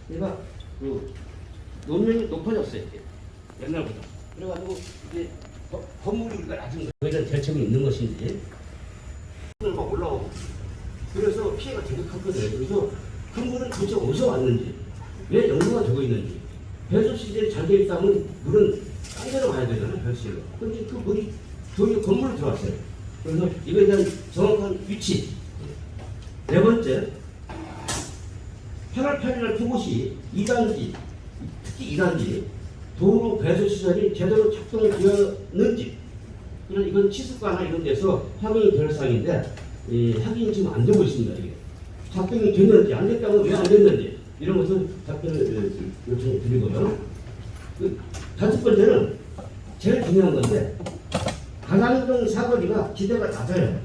그러니까 그 논면이 높아졌어요. 이제. 옛날보다. 그래가지고 이제 건물이 우리가 낮은 거예요. 거기에 대한 대책이 있는 것인지 막 올라오고 그래서 피해가 되게 컸거든요. 그래서 그 물은 도대체 어디서 왔는지 왜 연구가 되고 있는지 배수 시설이 잘 되어 있다면 물은 딴 데로 가야 되잖아요. 배수시설로. 그런데 그 물이 저희 건물로 들어왔어요. 그래서 이거에 대한 정확한 위치. 네 번째, 8월 8일 토고시 2단지, 특히 2단지 도로 배수 시설이 제대로 작동되었는지, 이건 치수과나 이런 데서 확인이 될 사항인데 확인이 지금 안 되고 있습니다. 이게 작동이 됐는지 안 됐다면 왜 안 됐는지 이런 것을 답변을 요청해 드리고요. 다섯 번째는 제일 중요한 건데 가산동 사거리가 지대가 낮아요.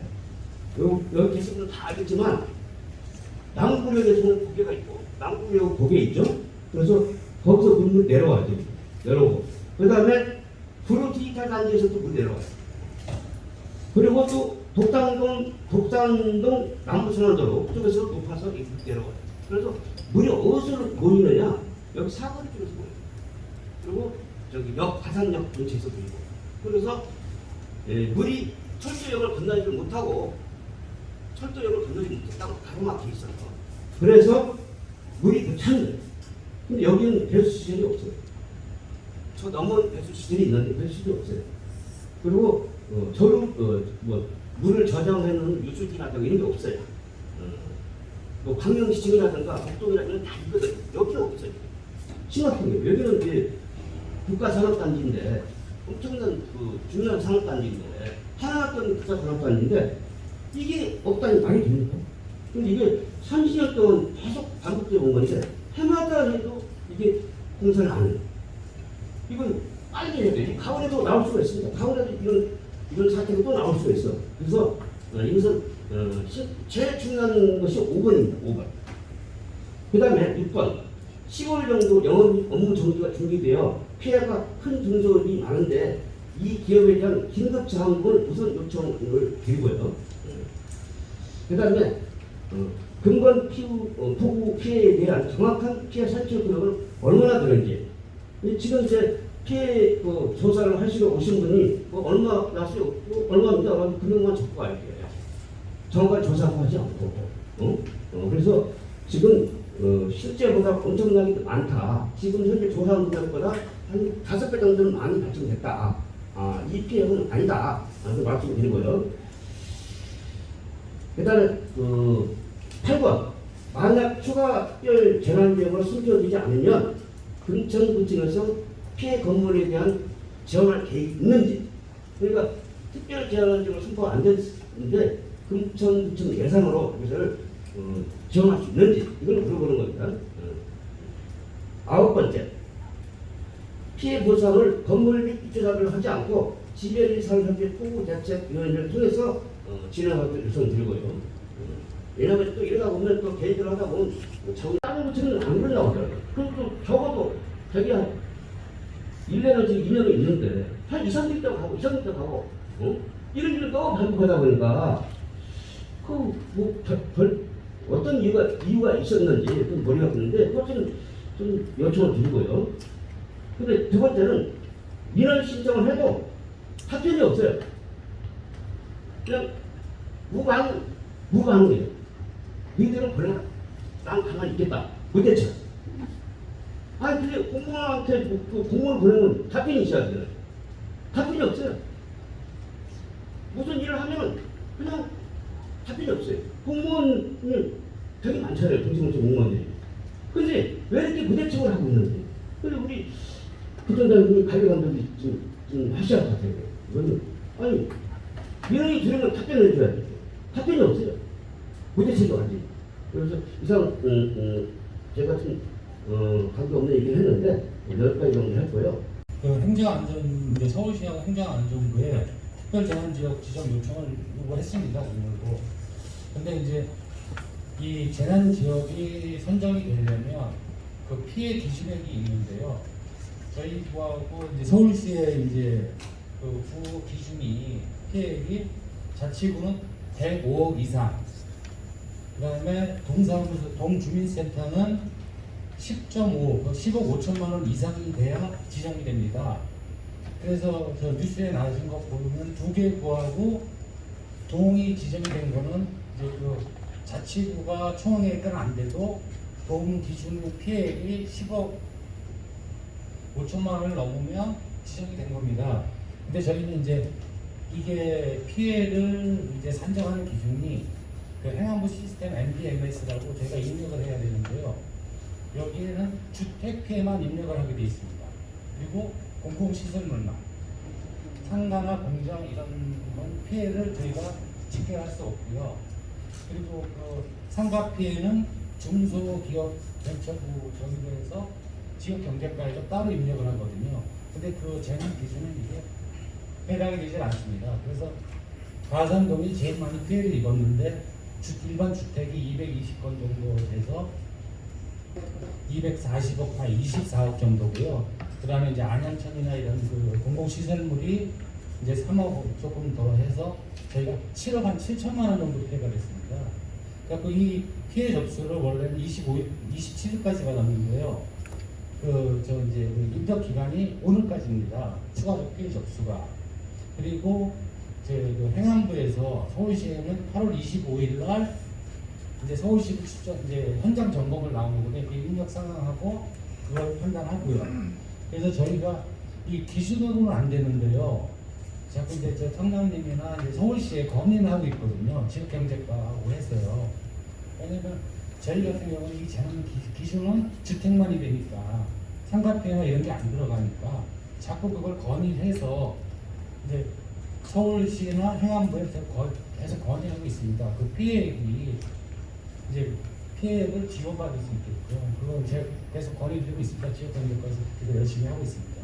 여기 계신 분들 다 알겠지만 남구역에서는 고개가 있고 남구역 고개 있죠. 그래서 거기서 물이 내려와야 돼요. 내려오고 그 다음에 구로 디지털 단지에서도 물이 내려와요. 그리고 또 독산동 남부순환도로 쪽에서 높아서 물이 내려와요. 그래서 물이 어디서 모이느냐 여기 사거리 쪽에서 모여요. 그리고 저기 가산역 근처에서 모이고 그래서 물이 철도역을 건너지 못하고 철도역을 건너지 못했다고 가로막혀 있어요. 그래서 물이 그 찬 거예요. 근데 여기는 배수시설이 없어요. 저 넘은 배수시설이 있는데 배수시설이 없어요. 그리고 물을 저장해놓은 유수기라든가 이런 게 없어요. 뭐 광명시청이라든가 목동이라든가 다 있거든요. 여기는 없어요. 심각한 거예요. 여기는 이제 국가산업단지인데 엄청난 그 중요한 산업단지인데 하나였던 국가산업단지인데 이게 없다니 말이 됩니까? 근데 이게 30년 동안 계속 반복되어 온 건데 해마다 해도 이게 공사를 안 해요. 이건 빨리 해야 돼요. 가을에도 나올 수가 있습니다. 가을에도 이런 사태가 또 나올 수가 있어. 그래서 이것은 제일 중요한 것이 5번입니다. 5번. 그 다음에 6번. 10월 정도 영업 업무 정지가 중지되어 피해가 큰 중소기업이 많은데 이 기업에 대한 긴급 자금을 우선 요청을 드리고요. 그 다음에 근본 폭우 피해에 대한 정확한 피해 산출 금액은 얼마나 되는지 지금 이제 피해 조사를 하시러 오신 분이 얼마 났어요? 얼마입니다. 금액만 적고 갈게요. 정확한 조사도 하지 않고 그래서 지금 실제보다 엄청나게 많다. 지금 현재 조사한 금액보다 한 5배 정도는 많이 발생됐다. 이 피해는 아니다. 라고 말씀드리고요. 그 다음에 8번. 만약 추가 특별 재난지역으로 숨겨지지 않으면 금천구청에서 피해 건물에 대한 지원할 계획이 있는지. 그러니까 특별 재난지역으로 선포가 안 됐는데 금천구청 예산으로 이것을 지원할 수 있는지 이걸 물어보는 겁니다. 9번째. 피해 보상을 건물 및 입주자를 하지 않고 지배리상협의 포구대책위원회를 통해서 진행하도록 요청드리고요. 왜냐하면 또 이러다 보면 또 개인들 하다 보면 다른 구청은 안 그런다고 하더라고요. 그럼 또 적어도 되게 한 1년은 지금 2년은 있는데 한 2, 3년 있다고 가고 2, 3년 있다고 가고 이런 일을 너무 반복하다 보니까 어떤 이유가 있었는지 좀 머리가 아프는데 그것은 좀 요청을 드리고요. 근데 두 번째는 민원 신청을 해도 답변이 없어요. 그냥 무관한 거예요. 너희들은 그래 난 가만히 있겠다. 못대쳐. 아니 근데 공무원한테 공무원 보내면 답변이 있어야 돼요. 답변이 없어요. 무슨 일을 하면 그냥 답변이 없어요. 공무원이 되게 많잖아요. 중심부터 공무원들이. 근데 왜 이렇게 무대책을 하고 있는지. 근데 우리 부총장님이 관리감독이 좀 하셔야 할 것 같아요. 이거는 아니 민원이 들으면 답변을 해줘야 돼요. 답변이 없어요. 무대책이 아직. 그래서 이상 제가 좀 관계없는 얘기를 했는데 10가지 정도 했고요. 행정안전 서울시하고 행정안전부에 특별재난지역 지정 요청을 요구했습니다. 오늘도. 근데 이제 이 재난지역이 선정이 되려면 그 피해 기준액이 있는데요. 저희하고 이제 서울시의 이제 그 구 기준이 피해액이 자치구는 105억 이상. 그다음에 동사무소 동주민센터는 10.5, 10억 5천만 원 이상이 돼야 지정이 됩니다. 그래서 저 뉴스에 나오신 거 보면 두 개 구하고 동이 지정이 된 거는 이제 그 자치구가 총액은 안 돼도 도움 기준 피해액이 10억 5천만 원을 넘으면 지정이 된 겁니다. 근데 저희는 이제 이게 피해를 이제 산정하는 기준이 그 행안부 시스템 MDMS라고 저희가 입력을 해야 되는데요. 여기에는 주택 피해만 입력을 하게 되어 있습니다. 그리고 공공시설물만 상가나 공장 이런 건 피해를 저희가 집계할 수 없고요. 그리고 그 상가 피해는 중소기업벤처부 정부에서 지역경제과에서 따로 입력을 하거든요. 근데 그 재난 기준은 이게 해당이 되질 않습니다. 그래서 가산동이 제일 많이 피해를 입었는데 일반 주택이 220건 정도 돼서 240억, 한 24억 정도고요. 그 다음에 이제 안양천이나 이런 그 공공시설물이 이제 3억 조금 더 해서 저희가 7억 한 7천만 원 정도 피해가 됐습니다. 그래서 이 피해 접수를 원래는 27일까지 받았는데요. 저 이제 인적 기간이 오늘까지입니다. 추가적 피해 접수가. 그리고 그 행안부에서 서울시에는 8월 25일 날 이제 서울시 추적 이제 현장 점검을 나오는데 그 인력 상황하고 그걸 판단하고요. 그래서 저희가 이 기준으로는 안 되는데요. 자꾸 이제 저 청량님이나 이제 서울시에 건의를 하고 있거든요. 지역경제과하고 해서요. 왜냐면 저희 같은 경우는 이 재난 기준은 주택만이 되니까 상가피해나 이런 게 안 들어가니까 자꾸 그걸 건의해서 이제 서울시나 행안부에서 계속 건의하고 있습니다. 그 피해액이 이제 피해액을 지원받을 수 있게끔 그건 제가 계속 건의드리고 있습니다. 지역경제과에서 그거 열심히 하고 있습니다.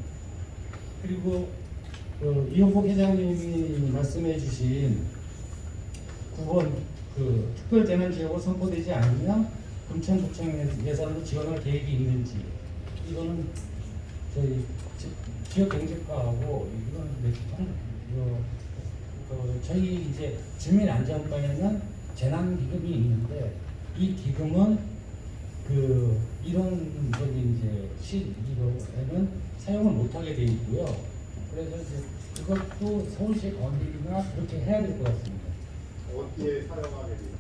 그리고 이용복 회장님이 말씀해주신 9번 그 특별재난지역으로 선포되지 않으면 금천구청 예산으로 지원할 계획이 있는지 이거는 저희 지역경제과하고 이거는 저희 이제 주민안전과에는 재난기금이 있는데 이 기금은 이런 이제 이거에는 사용을 못하게 돼 있고요. 그래서 이제 그것도 서울시 건의나 그렇게 해야 될 것 같습니다. 어디에 사용하게 돼요?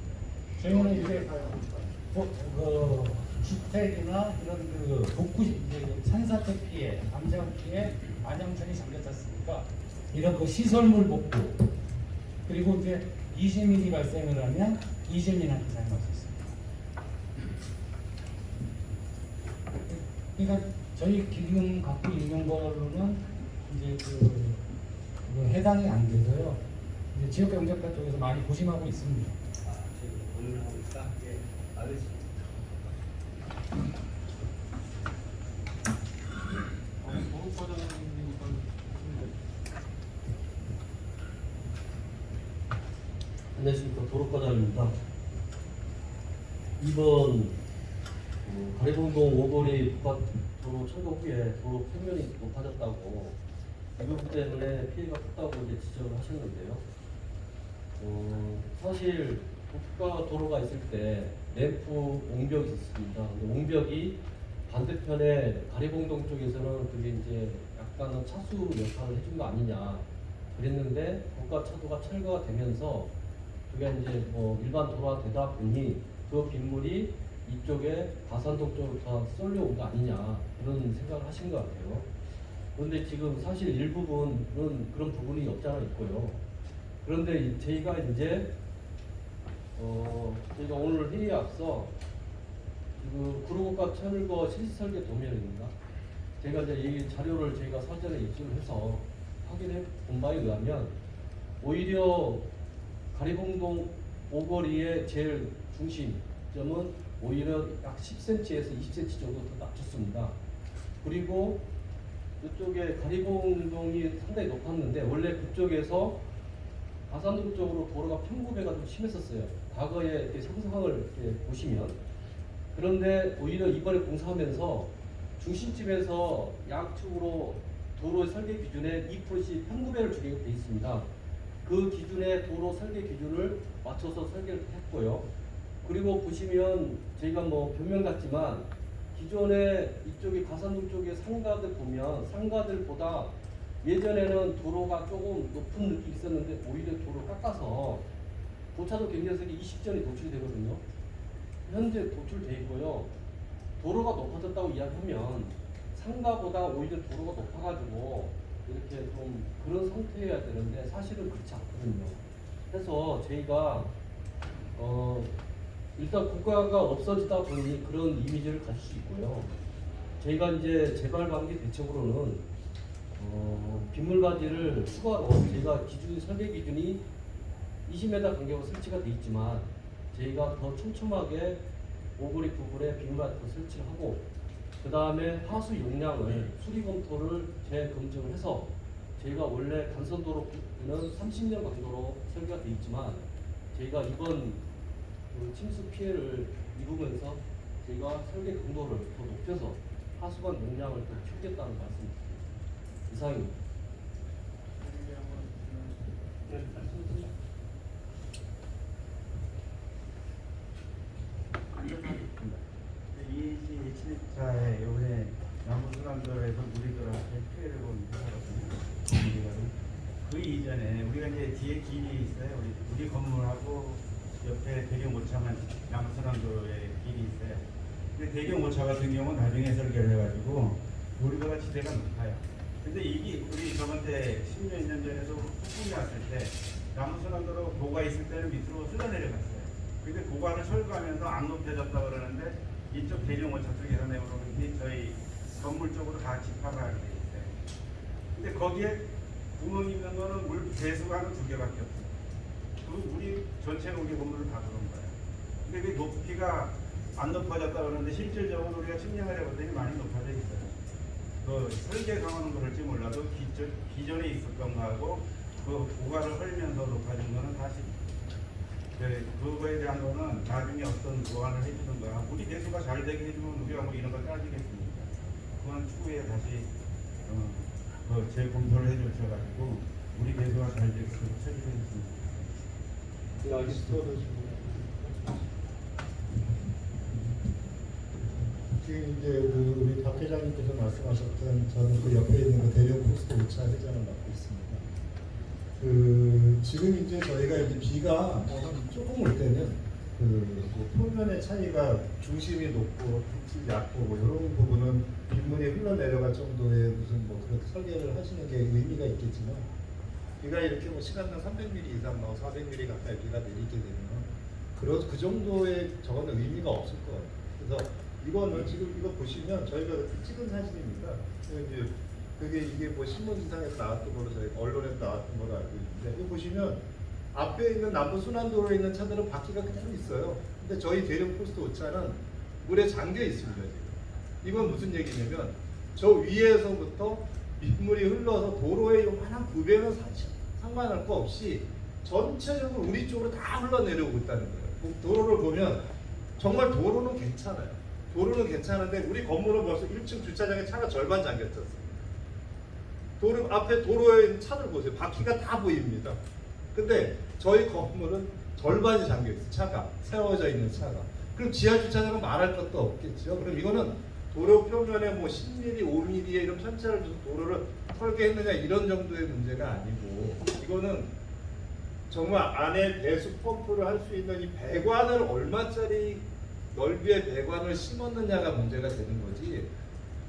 저희는 이제 주택이나 이런 복구 이제 산사태 피해, 암장 피해, 안양천이 잠겼었으니까 이런 시설물 복구 그리고 이제 이재민이 발생을 하면 이재민한테 사용할 수 있습니다. 그러니까 저희 기금 갖고 있는 걸로는 이제 해당이 안 돼서요. 이제 지역경제과 쪽에서 많이 고심하고 있습니다. 지금 고민을 하고 있다? 예, 알겠습니다. 안녕하십니까. 도로과장입니다. 이번 가리봉동 오거리 북학도로 철거 후에 도로 표면이 높아졌다고 이 부분 때문에 피해가 컸다고 이제 지적을 하셨는데요. 사실 국가 도로가 있을 때 램프 옹벽이 있습니다. 옹벽이 반대편에 가리봉동 쪽에서는 그게 이제 약간은 차수 역할을 해준 거 아니냐 그랬는데 고가 차도가 철거가 되면서 그게 이제 일반 도로가 되다 보니 그 빗물이 이쪽에 가산동 쪽으로 다 쏠려온 거 아니냐 그런 생각을 하신 것 같아요. 그런데 지금 사실 일부분은 그런 부분이 없지 않아 있고요. 그런데 저희가 이제 저희가 오늘 회의에 앞서 구로고가 철거 실시설계 도면입니다. 제가 이제 이 자료를 저희가 사전에 입수를 해서 확인해 본 바에 의하면 오히려 가리봉동 오거리의 제일 중심점은 오히려 약 10cm에서 20cm 정도 더 낮췄습니다. 그리고 이쪽에 가리봉동이 상당히 높았는데 원래 그쪽에서 가산동 쪽으로 도로가 편구배가 좀 심했었어요. 과거에 이렇게 상상을 이렇게 보시면. 그런데 오히려 이번에 공사하면서 중심집에서 양측으로 도로 설계 기준에 2%씩 편구배를 주게 돼 있습니다. 그 기준의 도로 설계 기준을 맞춰서 설계를 했고요. 그리고 보시면 저희가 변명 같지만 기존에 이쪽에 가산동 쪽에 상가들 보면 상가들보다 예전에는 도로가 조금 높은 느낌이 있었는데 오히려 도로 깎아서 고차도 경계석이 20전이 도출이 되거든요. 현재 도출돼 있고요. 도로가 높아졌다고 이야기하면 상가보다 오히려 도로가 높아가지고 이렇게 좀 그런 상태여야 되는데 사실은 그렇지 않거든요. 그래서 저희가 일단 국가가 없어지다 보니 그런 이미지를 가질 수 있고요. 저희가 이제 재발 방지 대책으로는 빗물바지를 추가로 저희가 설계 기준이 20m 간격으로 설치가 돼 있지만 저희가 더 촘촘하게 오거리 부분에 빗물바지를 설치를 하고 그 다음에 하수 용량을 수리 검토를 재검증을 해서 저희가 원래 간선도로는 30년 강도로 설계가 돼 있지만 저희가 이번 그 침수 피해를 입으면서 저희가 설계 강도를 더 높여서 하수관 용량을 더 키우겠다는 말씀입니다. 이상입니다. 네, 말씀하세요. 이시 침입자의 요번에 남부순환도로에서 우리들한테 피해를 본 사거든요. 그 이전에 우리가 이제 뒤에 길이 있어요. 우리 건물하고 옆에 대경 오차만 남부순환도로에 길이 있어요. 근데 대경 오차 같은 경우는 나중에 설계를 해가지고 우리보다 지대가 높아요. 근데 이게 우리 저번 때 10년, 2년 전에도 폭풍이 왔을 때 남부순환도로 고가 있을 때는 밑으로 흘러내려갔어요. 근데 고가를 철거하면서 안 높여졌다 그러는데 이쪽 대령 오차 쪽에서 내려오는 게 저희 건물 쪽으로 다 집합을 하게 돼 있어요. 근데 거기에 구멍 있는 거는 물 배수관은 2개밖에 없어요. 그 물이 전체로 우리 건물을 다 들어온 거예요. 근데 그 높이가 안 높아졌다 그러는데 실질적으로 우리가 측량을 해봤더니 많이 높아져 있어요. 그 설계 강화는 그럴지 몰라도 기존에 있었던 거하고 그 고가를 헐면서 높아진 거는 다시 그거에 대한 거는 나중에 어떤 보완을 해주는 거야. 우리 배수가 잘 되게 해주면 우리가 뭐 이런 거 따지겠습니까? 그건 추후에 다시 재검토를 해주셔가지고 우리 배수가 잘 되게 처리해 주십니다. 네, 알겠습니다. 지금 이제 우리 박 회장님께서 말씀하셨던 저는 그 옆에 있는 그 대령 포스트 5차 회장을 맡고 있습니다. 지금 이제 저희가 이제 비가 조금 올 때는 뭐 표면의 차이가 중심이 높고 빛이 얕고 뭐 이런 부분은 빗물이 흘러내려갈 정도의 무슨 뭐 그렇게 설계를 하시는 게 의미가 있겠지만 비가 이렇게 뭐 시간당 300mm 이상 뭐 400mm 가까이 비가 내리게 되면 그 정도의 저거는 의미가 없을 거예요. 그래서 이거는 지금 이거 보시면 저희가 찍은 사진입니다. 이제 이게 뭐 신문지상에서 나왔던 걸로 저희가 언론에서 나왔던 걸로 알고 있는데 이거 보시면 앞에 있는 남부순환도로에 있는 차들은 바퀴가 그대로 있어요. 근데 저희 대령 포스트 5차는 물에 잠겨 있습니다. 지금. 이건 무슨 얘기냐면 저 위에서부터 빗물이 흘러서 도로에 요만한 구배는 상관할 거 없이 전체적으로 우리 쪽으로 다 흘러내려오고 있다는 거예요. 도로를 보면 정말 도로는 괜찮아요. 도로는 괜찮은데 우리 건물은 벌써 1층 주차장에 차가 절반 잠겼었어요. 도로 앞에 도로에 있는 차들 보세요. 바퀴가 다 보입니다. 근데 저희 건물은 절반이 잠겨 있어요. 차가 세워져 있는 차가. 그럼 지하 주차장은 말할 것도 없겠죠. 그럼 이거는 도로 표면에 뭐 10mm, 5mm의 이런 편차를 줘서 도로를 설계했느냐 이런 정도의 문제가 아니고 이거는 정말 안에 배수 펌프를 할 수 있는 이 배관을 얼마짜리 넓이의 배관을 심었느냐가 문제가 되는 거지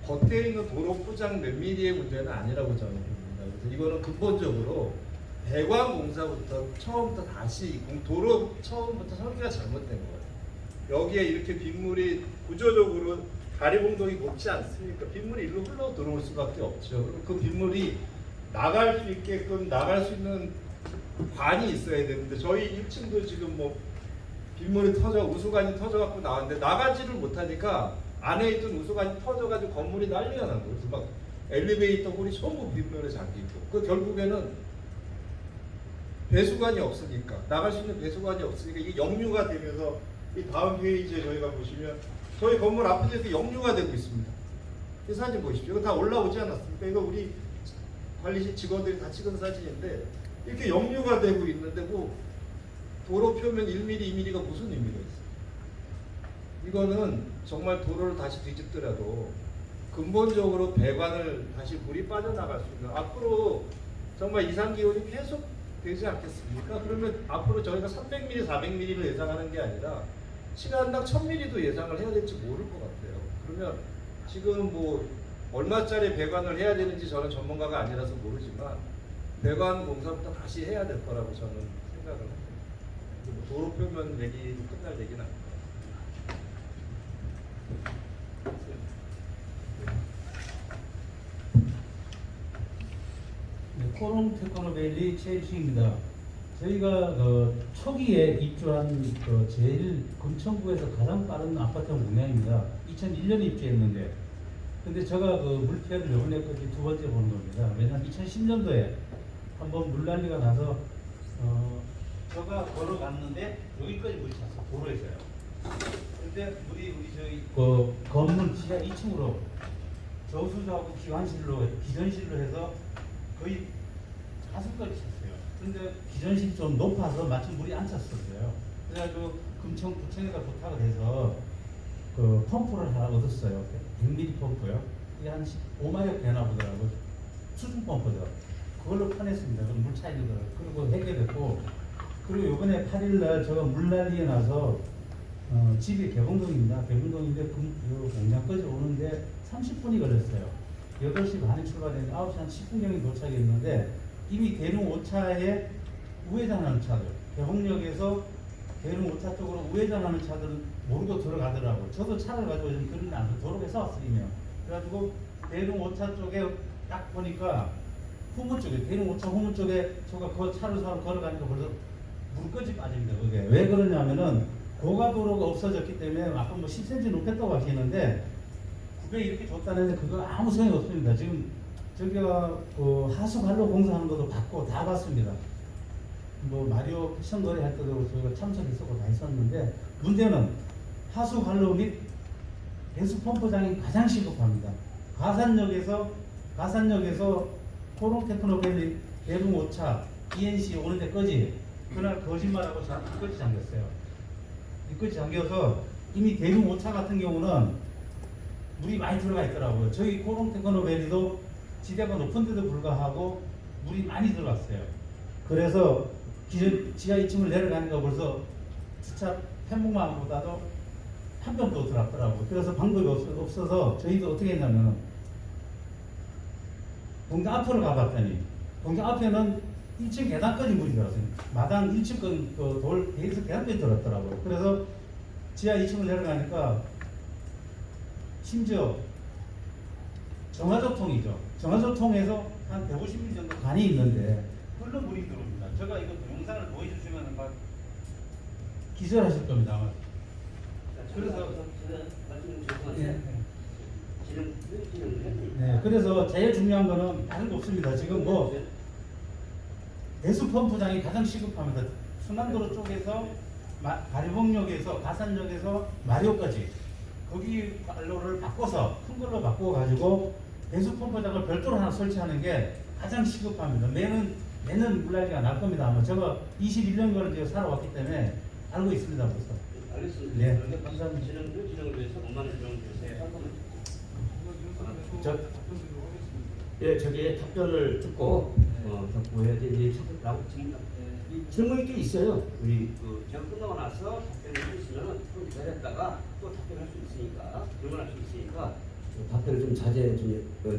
겉에 있는 도로 포장 몇 미리의 문제는 아니라고 저는 봅니다. 그래서 이거는 근본적으로 배관 공사부터 처음부터 다시 도로 처음부터 설계가 잘못된 거예요. 여기에 이렇게 빗물이 구조적으로 다리봉동이 높지 않습니까? 빗물이 일로 흘러 들어올 수밖에 없죠. 그 빗물이 나갈 수 있게끔 나갈 수 있는 관이 있어야 되는데 저희 1층도 지금 뭐 빗물이 우수관이 터져갖고 나왔는데 나가지를 못하니까 안에 있던 우수관이 터져가지고 건물이 난리가 난 거예요. 그래서 막 엘리베이터 홀이 전부 빗물에 잠기고 그 결국에는 배수관이 없으니까 나갈 수 있는 배수관이 없으니까 이게 역류가 되면서 이 다음 페이지에 저희가 보시면 저희 건물 앞에 이렇게 역류가 되고 있습니다. 이 사진 보십시오. 이거 다 올라오지 않았습니까? 이거 우리 관리실 직원들이 다 찍은 사진인데 이렇게 역류가 되고 있는데 뭐 도로 표면 1mm, 2mm가 무슨 의미가 있어요? 이거는 정말 도로를 다시 뒤집더라도 근본적으로 배관을 다시 물이 빠져나갈 수 있는, 앞으로 정말 이상기온이 계속 되지 않겠습니까? 그러면 앞으로 저희가 300mm, 400mm를 예상하는 게 아니라 시간당 1000mm도 예상을 해야 될지 모를 것 같아요. 그러면 지금 뭐 얼마짜리 배관을 해야 되는지 저는 전문가가 아니라서 모르지만 배관 공사부터 다시 해야 될 거라고 저는 생각을 합니다. 도로 표면 내기도 끝날 얘기는 아닙니다. 네, 코롱 테크노밸리 최일식입니다. 저희가 그 초기에 입주한 그 제일 금천구에서 가장 빠른 아파트 공략입니다. 2001년에 입주했는데, 근데 제가 그 물피해를 이번에까지 두 번째 보는 겁니다. 왜냐하면 2010년도에 한번 물난리가 나서 제가 걸어갔는데 여기까지 물이 찼어, 도로에서요. 근데 우리 저희 그 건물 지하 2층으로 저수조하고 기전실로 해서 거의 가슴까지 찼어요. 근데 기전실이 좀 높아서 마침 물이 안 찼었어요. 그래가지고 금천구청에다 부탁을 해서 그 펌프를 하나 얻었어요. 100mm 펌프요. 이게 한 5마력 되나 보더라고요. 수중 펌프죠. 그걸로 퍼냈습니다. 그럼 물 차 있는 거를. 그리고 해결됐고, 그리고 이번에 8일날 제가 물난리에 나서 집이 개봉동입니다. 개봉동인데 공장까지 오는데 30분이 걸렸어요. 8시 반에 출발했는데 9시 한 10분경에 도착했는데 이미 대릉 5차에 우회전하는 차들, 개봉역에서 대릉 5차 쪽으로 우회전하는 차들은 모르고 들어가더라고요. 저도 차를 가지고 좀 그런 안 도로에서 왔으면 그래가지고 대릉 5차 쪽에 딱 보니까 후문 쪽에, 대릉 5차 후문 쪽에 제가 그 차를 걸어가니까 벌써 물까지 빠집니다. 그게 왜 그러냐면은 고가도로가 없어졌기 때문에 아까 뭐 10cm 높였다고 하시는데 그게 이렇게 줬다는데 그거 아무 소용이 없습니다. 지금 저기가 그 하수관로 공사하는 것도 봤고 다 봤습니다. 뭐 마리오 패션 거래 할 때도 저희가 참석했었고 다 했었는데 문제는 하수관로 및 배수 펌프장이 가장 시급합니다. 가산역에서 코롱 테크노밸리 대릉 5차 ENC 오는 데까지 그날 거짓말하고 이까지 잠겼어요. 이까지 잠겨서 이미 대릉 5차 같은 경우는 물이 많이 들어가 있더라고요. 저희 코롱 테크노밸리도 지대가 높은데도 불구하고 물이 많이 들어갔어요. 그래서 지하 2층을 내려가니까 벌써 주차 펜목마보다도 한 뼘 더 들어갔더라고요. 그래서 방법이 없어서 저희도 어떻게 했냐면 공장 앞으로 가봤더니 공장 앞에는 1층 계단까지 물이 들어갔어요. 마당 1층 돌 베이스 계단까지 들어갔더라고요. 그래서 지하 2층을 내려가니까 심지어 정화조통이죠. 정화조통에서 한 150mm 정도 간이 있는데 흘러 물이 들어옵니다. 제가 이거 영상을 보여주시면 막 기절하실 겁니다. 아마. 그래서 네, 그래서 제일 중요한 거는 다른 거 없습니다. 지금 뭐 배수 펌프장이 가장 시급합니다. 순환도로 쪽에서 가리봉역에서 가산역에서 마리오까지 거기 관로를 바꿔서 큰 걸로 바꿔 가지고 배수 펌프장을 별도로 하나 설치하는 게 가장 시급합니다. 매년 물난리가 날 겁니다. 아마 제가 21년간을 이제 살아왔기 때문에 알고 있습니다. 벌써. 알겠습니다. 네, 감사합니다. 진행을 위해서 엄마는 질문 주세요. 저기 답변을 듣고 듣고 해야지 이제 나고 질문이 꽤 있어요. 우리 제가 끝나고 나서 답변을 해주시면은 또 기다렸다가 또 답변할 수 있으니까 질문할 수 있으니까 답변을 좀 자제해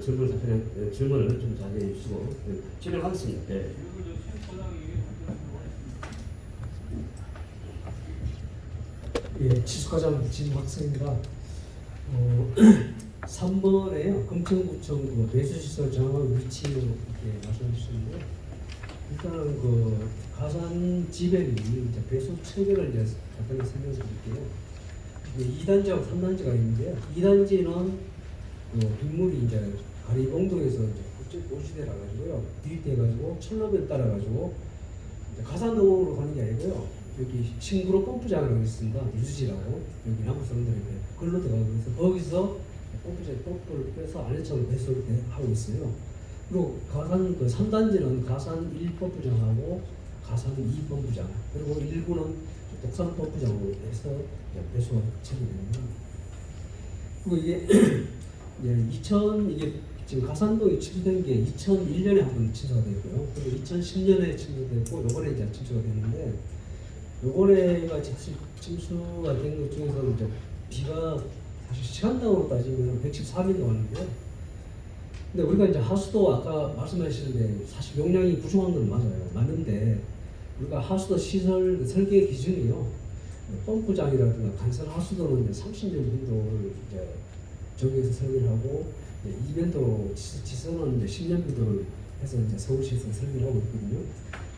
질문을 좀 자제해 주시고 진행하겠습니다. 네. 예, 지수과장 진박성입니다. 3번에요. 금천구청 그 배수시설 정확 위치 이렇게 말씀해 주셨는데 일단은 그 가산 지배이 이제 배수 체계를 이제 간단히 설명해 드릴게요. 2단지하고 3단지가 있는데요. 2단지는 그 빗물이 이제 가리봉동에서 이제 국제 도시대라 가지고요. 유입돼 가지고 철로변 따라 가지고 가산동으로 가는 게 아니고요. 여기 싱그로 펌프장이라고 있습니다. 유수지라고 여기 남부 사람들이 그걸로 들어가고 있어서 거기서 펌프를 빼서 아래쪽으로 배수를 하고 있어요. 그리고 가산 그 3단지는 가산 1펌프장하고 가산 2펌프장 그리고 일부는 독산 펌프장으로 해서 이제 배수가 처리됩니다. 그리고 이게 이게 지금 가산동이 취소된 게 2001년에 한 번 취소가 됐고요. 그리고 2010년에 취소됐고 요번에 이제 취소가 됐는데 요번에가 사실 침수가 된 것 중에서 이제 비가 사실 시간당으로 따지면 114mm 왔는데요. 근데 우리가 이제 하수도 아까 말씀하시는데 사실 용량이 부족한 건 맞아요. 맞는데 우리가 하수도 시설 그 설계 기준이요. 펌프장이라든가 간설 하수도는 이제 30년 빈도를 이제 저기에서 설계를 하고 이벤트로 지선은 이제 10년 빈도를 해서 이제 서울시에서 설계를 하고 있거든요.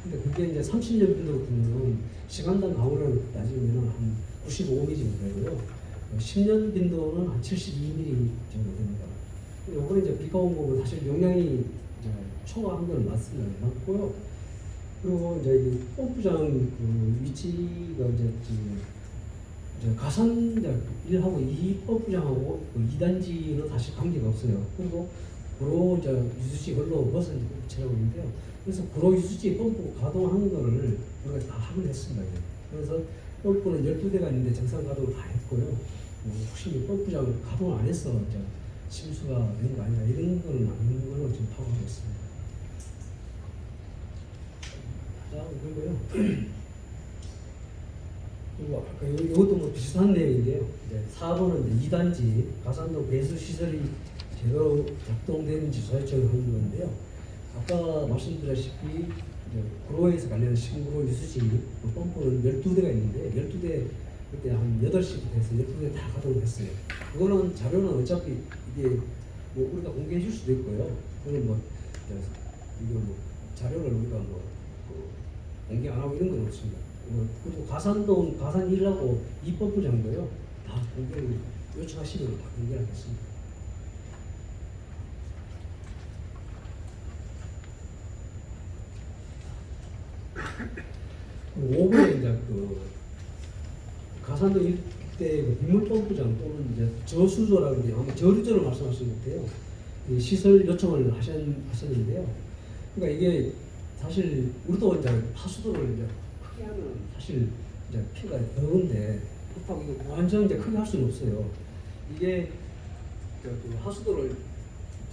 근데 그게 이제 30년 빈도 같은 경우는 시간당 강우량을 따지면 한 95mm 정도 되고요. 10년 빈도는 한 72mm 정도 됩니다. 요번에 이제 비가 온 거고 사실 용량이 이제 초과한 건 맞습니다. 맞고요. 그리고 이제 이 펌프장 그 위치가 이제 가산 이제 1하고 2 펌프장하고 그 2단지는 사실 관계가 없어요. 그리고 구로 이제 유수지 걸로 벗은 펌프라고 있는데요. 그래서 구로 유수지 펌프 가동하는 거를 우리가 다 확인했습니다. 그래서 펌프는 12대가 있는데 정상 가동을 다 했고요. 혹시 펌프장 가동을 안 해서 이제 침수가 된 거 아니냐 이런 거는 아닌 걸로 지금 파악하고 있습니다. 자, 그리고요. 그리고 아까 이것도 뭐 비슷한 내용인데요. 이제 4번은 이제 2단지 가산동 배수 시설이 제대로 작동되는지 조사를 하는 건데요. 아까 말씀드렸다시피 이제 구로에서 관련된 신구로 유수지 펌프는 12대가 있는데 12대 그때 한 8시부터 해서 12대 다 가동했어요. 그거는 자료는 어차피 이게 뭐 우리가 공개해 줄 수도 있고요. 그건 뭐 이거 뭐 자료를 우리가 뭐 공개 안 하고 이런 건 없습니다. 그리고 가산동 가산 1하고 2펌프장도요 다 공개를 요청하시면 다 공개하겠습니다. 5번에 이제 그 가산도 일대 그 빗물 펌프장 또는 이제 저수조라고 이제 아마 저류조를 말씀하신 것 같아요. 이 시설 요청을 하셨는데요. 그러니까 이게 사실 우리도 이제 하수도를 이제 크게 하면 사실 이제 피가 더운데 그렇다고 이거 완전 이제 크게 할 수는 없어요. 이게 그 하수도를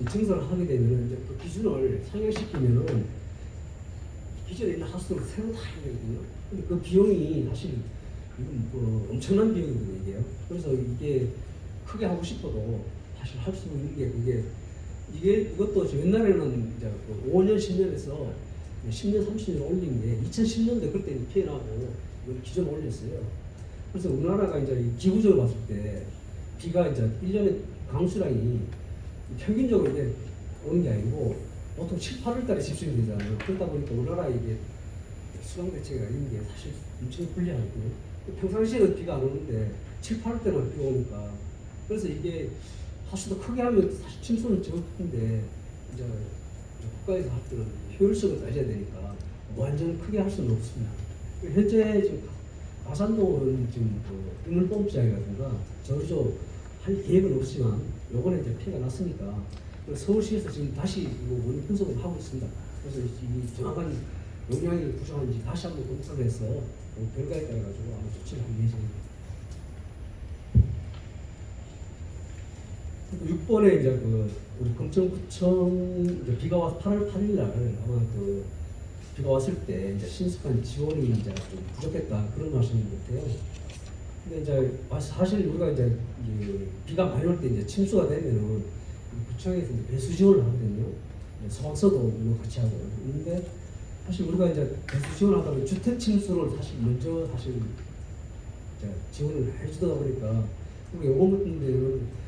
증설을 하게 되면 이제 그 기준을 상향시키면은 기존에 있는 하수도를 새로 다 해야 되거든요. 근데 그 비용이 사실 이건 뭐 엄청난 비용이거든요, 이게요. 그래서 이게 크게 하고 싶어도 사실 할 수 있는 게 그게 이것도 옛날에는 이제 그 5년, 10년에서 10년, 30년 올린 게 2010년대 그때 피해나고 기존 올렸어요. 그래서 우리나라가 이제 기후적으로 봤을 때 비가 이제 1년에 강수량이 평균적으로 이제 오는 게 아니고 보통 7, 8월 달에 집중이 되잖아요. 그러다 보니까 우리나라 이게 수강 대책이 있는 게 사실 엄청 불리하거든요. 평상시에는 비가 안 오는데 7, 8월 때는 비가 오니까 그래서 이게 하수도 크게 하면 사실 침수는 적은데 이제 국가에서 할 때는 효율성을 따져야 되니까 완전 크게 할 수는 없습니다. 현재 지금 가산동은 지금 그 빗물펌프장이라든가 저주조 할 계획은 없지만 요번에 이제 피해가 났으니까 서울시에서 지금 다시 이거 원인 분석을 하고 있습니다. 그래서 이 정확한 용량이 부족한지 다시 한번 검토를 해서 결과에 따라 가지고 아마 조치를 할 예정입니다. 6번에 이제 그 우리 금천구청 이제 비가 와서 8월 8일 날 아마 그 비가 왔을 때 이제 신속한 지원이 이제 좀 부족했다 그런 말씀인 것 같아요. 근데 이제 사실 우리가 이제 비가 많이 올 때 이제 침수가 되면은 구청에서 이제 배수 지원을 하거든요. 소방서도 물론 같이 하고 있는데 사실 우리가 이제 배수 지원을 하다 보면 주택 침수를 사실 먼저 사실 이제 지원을 해주다 보니까 우리 요번 같은 데는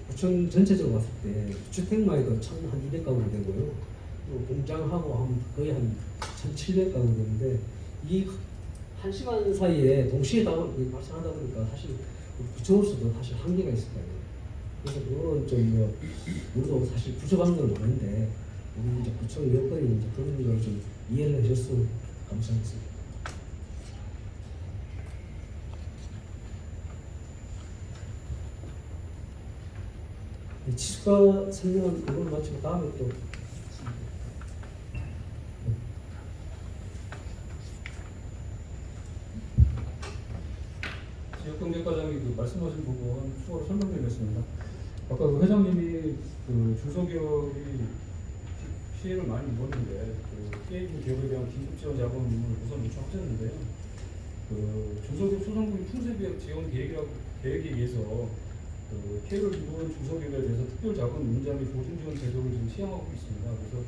구청 전체적으로 봤을 때 주택마에도 1,200가구 되고요. 또 공장하고 거의 한 1,700가구 되는데 이 1시간 사이에 동시에 다 발생하다 보니까 사실 구청으로서도 사실 한계가 있을 거예요. 그래서 그거는 좀 우리도 사실 부족한 건 많은데 우리 이제 구청 여건이 이제 그런 걸 좀 이해를 해줬으면 감사하겠습니다. 치수가 설명은 이걸 마치고 다음에 또 말씀하신 부분 추가로 설명드리겠습니다. 아까 그 회장님이 그 중소기업이 피해를 많이 입었는데 그 피해 입은 기업에 대한 긴급 지원 자금을 우선 요청하셨는데요. 그 중소기업 소상공인 풍세비약 지원 계획에 의해서 그 피해를 입은 중소기업에 대해서 특별 자금 융자 및 보증 지원 제도를 지금 시행하고 있습니다. 그래서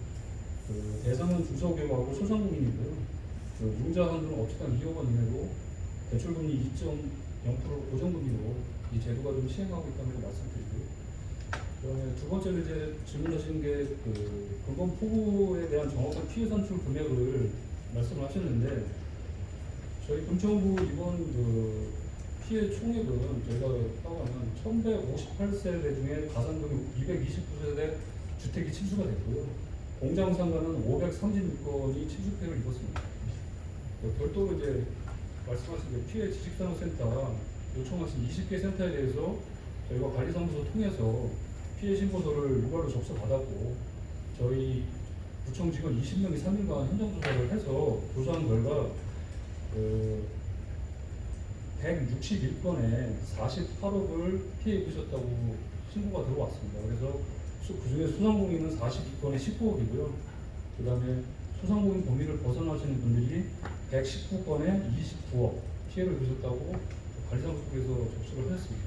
그 대상은 중소기업하고 소상공인이고요. 그 융자 한도는 업체당 2억 원 이내로 대출금리 2.0% 고정금리로 이 제도가 좀 시행하고 있다는 걸 말씀드리고요. 그다음에 두 번째로 이제 질문하신 게 그 근본 폭우에 대한 정확한 피해 산출 금액을 말씀을 하셨는데 저희 금천구 이번 그 피해 총액은 저희가 따가면 1,158세대 중에 가산금이 229세대 주택이 침수가 됐고요. 공장 상가는 536건이 침수 피해를 입었습니다. 별도로 이제 말씀하신 그 피해 지식산업센터 요청하신 20개 센터에 대해서 저희가 관리사무소 통해서 피해 신고서를 유발로 접수받았고 저희 구청 직원 20명이 3일간 현장 조사를 해서 조사한 결과 161건에 48억을 피해 입으셨다고 신고가 들어왔습니다. 그래서 그중에 소상공인은 42건에 19억이고요. 그 다음에 소상공인 범위를 벗어나시는 분들이 119건에 29억 피해를 입으셨다고 관리사무소에서 접수를 하셨습니다.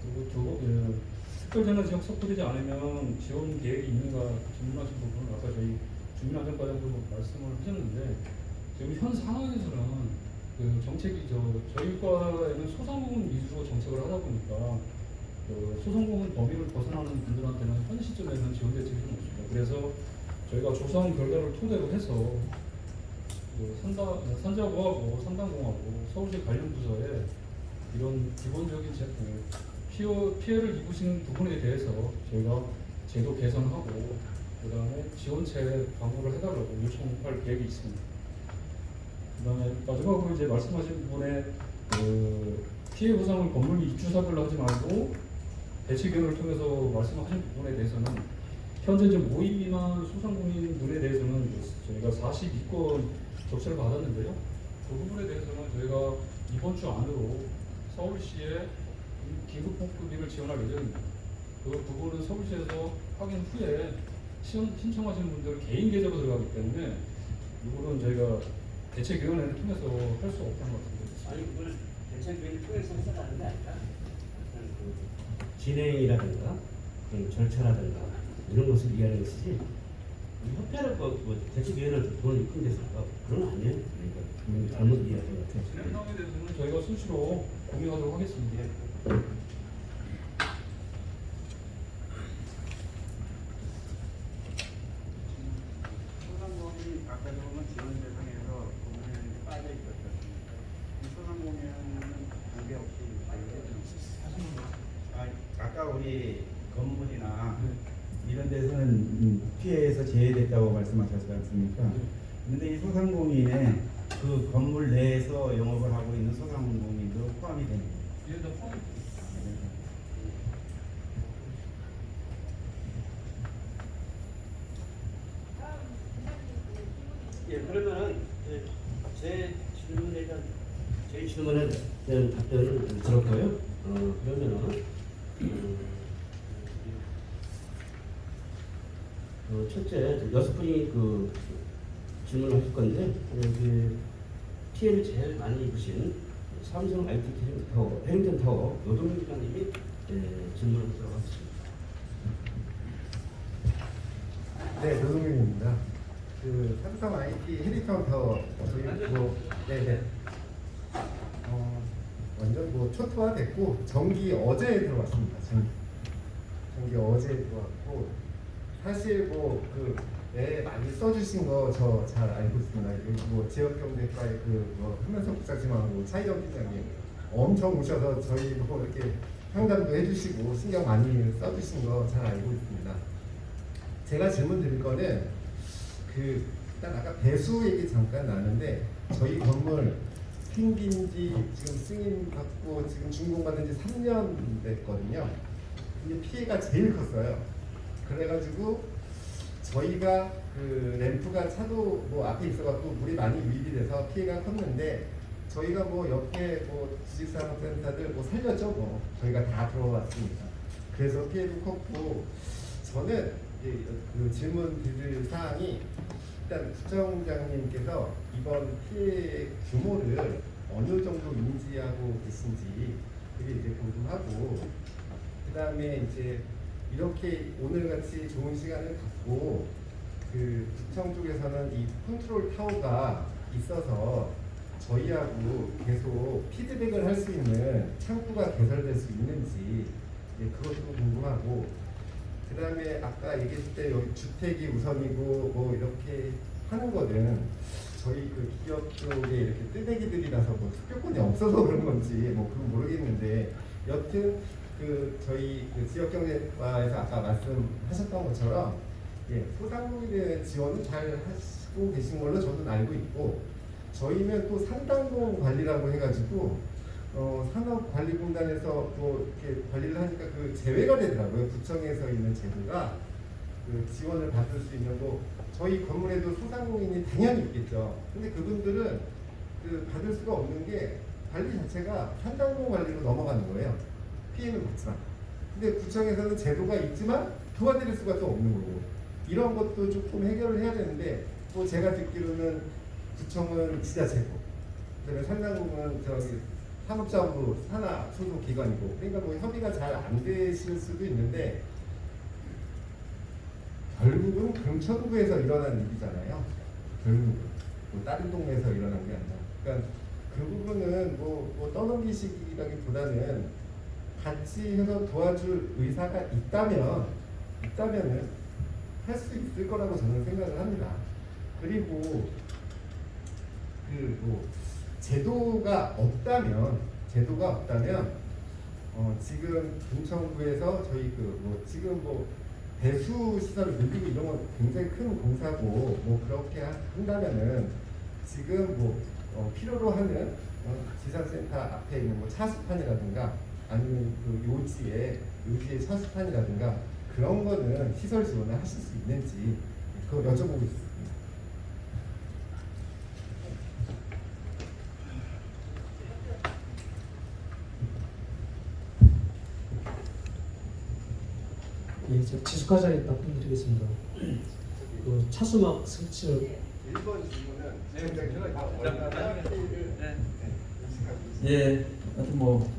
그리고 특별재난 지역 섞어지지 않으면 지원 계획이 있는가 질문하신 부분은 아까 저희 주민안전과장도 말씀을 하셨는데 지금 현 상황에서는 그 정책이 저희 과에는 소상공인 위주로 정책을 하다 보니까 그 소상공인 범위를 벗어나는 분들한테는 현 시점에는 지원 대책이 좀 없습니다. 그래서 저희가 조사한 결과를 토대로 해서 그 산자공하고 산단공하고 서울시 관련 부서에 이런 기본적인 피해를 입으신 부분에 대해서 저희가 제도 개선하고 그 다음에 지원체 광고를 해달라고 요청할 계획이 있습니다. 그 다음에 마지막으로 이제 말씀하신 부분에 그 피해 보상을 건물 입주사별로 하지 말고 대책위원회를 통해서 말씀하신 부분에 대해서는 현재 이제 5인 미만 소상공인들에 대해서는 저희가 42건 접수를 받았는데요. 그 부분에 대해서는 저희가 이번 주 안으로 서울시에 긴급복구비를 지원할 예정입니다. 그 부분은 서울시에서 확인 후에 신청하시는 분들 개인 계좌로 들어가기 때문에 이거는 저희가 대책위원회를 통해서 할 수 없다는 말씀드리겠습니다. 아니 그걸 대책위원회 통해서 해석하는 게 아니라 그 진행이라든가 그런 절차라든가 이런 것을 이해하는 것이지 협회를 대책위원회를 돈을 입힌 데서 그런 거 아니에요. 그러니까 잘못 이해하는 것 같아요. 진행 상황에 대해서는 저희가 수시로 공유하도록 하겠습니다. 소상공인이 아까 보면 지원 대상에서 공무원이 빠져 있었죠. 이 소상공인은 관계없이 아까 우리 건물이나 이런 데서는 피해에서 제외됐다고 말씀하셨지 않습니까? 그런데 이 소상공인에 그 건물 내에서 영업을 하고 있는 소상공인도 포함이 됩니다. 예, 그러면은 제 질문에 대한 저희 질문에 대한 답변을 들었고요. 그러면은 첫째 6분이 그 질문을 하실 건데 여기 피해를 제일 많이 입으신 삼성 IT 해링턴 타워 노동민 기자님이 질문을 들어가겠습니다. 네, 노동민입니다. 그 삼성 IT 해링턴 타워 저희 네네 완전 초토화됐고 전기 어제 들어왔습니다. 전기 어제 들어왔고 사실 많이 써주신 거 저 잘 알고 있습니다. 여기 지역경제과의 한면석 국장님하고 차이정 팀장님 엄청 오셔서 저희 이렇게 상담도 해주시고 신경 많이 써주신 거 잘 알고 있습니다. 제가 질문 드릴 거는 일단 아까 배수 얘기 잠깐 나왔는데 저희 건물 생긴지 지금 승인 받고 지금 준공받은 지 3년 됐거든요. 이게 피해가 제일 컸어요. 그래가지고 저희가 램프가 차도 앞에 있어갖고 물이 많이 유입이 돼서 피해가 컸는데 저희가 뭐 옆에 뭐 지식산업센터들 뭐 살렸죠. 뭐 저희가 다 들어왔으니까. 그래서 피해도 컸고, 저는 그 질문 드릴 사항이 일단 구청장님께서 이번 피해 규모를 어느 정도 인지하고 계신지 그게 이제 궁금하고, 그 다음에 이제 이렇게 오늘같이 좋은 시간을 갖고 그 구청 쪽에서는 이 컨트롤 타워가 있어서 저희하고 계속 피드백을 할 수 있는 창구가 개설될 수 있는지 그것도 궁금하고, 그 다음에 아까 얘기했을 때 여기 주택이 우선이고 뭐 이렇게 하는 거는 저희 그 기업 쪽에 이렇게 뜨내기들이라서 뭐 투표권이 없어서 그런 건지 뭐 그건 모르겠는데, 여튼 그 저희 그 지역경제과에서 아까 말씀하셨던 것처럼 소상공인에 대한 지원을 잘 하시고 계신 걸로 저는 알고 있고, 저희는 또 산당공 관리라고 해가지고 산업관리공단에서 뭐 이렇게 관리를 하니까 그 제외가 되더라고요. 구청에서 있는 제도가 그 지원을 받을 수 있는 거. 저희 건물에도 소상공인이 당연히 있겠죠. 근데 그분들은 그 받을 수가 없는 게 관리 자체가 산당공 관리로 넘어가는 거예요. 피해는 받지만. 근데 구청에서는 제도가 있지만 도와드릴 수가 또 없는 거고, 이런 것도 조금 해결을 해야 되는데, 또 제가 듣기로는 구청은 지자체고, 그다음에 산당공은 저기 산업자부 산하 소속 기관이고, 그러니까 뭐 협의가 잘 안 되실 수도 있는데, 결국은 금천구에서 일어난 일이잖아요. 결국은 뭐 다른 동네에서 일어난 게 아니라, 그러니까 그 부분은 뭐 떠넘기시기라기보다는 같이 해서 도와줄 의사가 있다면은 할 수 있을 거라고 저는 생각을 합니다. 그리고 그 뭐 제도가 없다면 지금 금천구에서 저희 그 뭐 지금 뭐 배수 시설을 늘리고 이런 건 굉장히 큰 공사고, 뭐 그렇게 한다면은 지금 뭐 필요로 하는 지산센터 앞에 있는 뭐 차수판이라든가 아니면 그 요지의 차수판이라든가 그런 거는 시설 지원을 하실 수 있는지 그거 여쭤보고 있습니다. 예, 저 지수과장님 답변드리겠습니다. 그 차수막 설치를 1번 질문은 예, 하여튼 뭐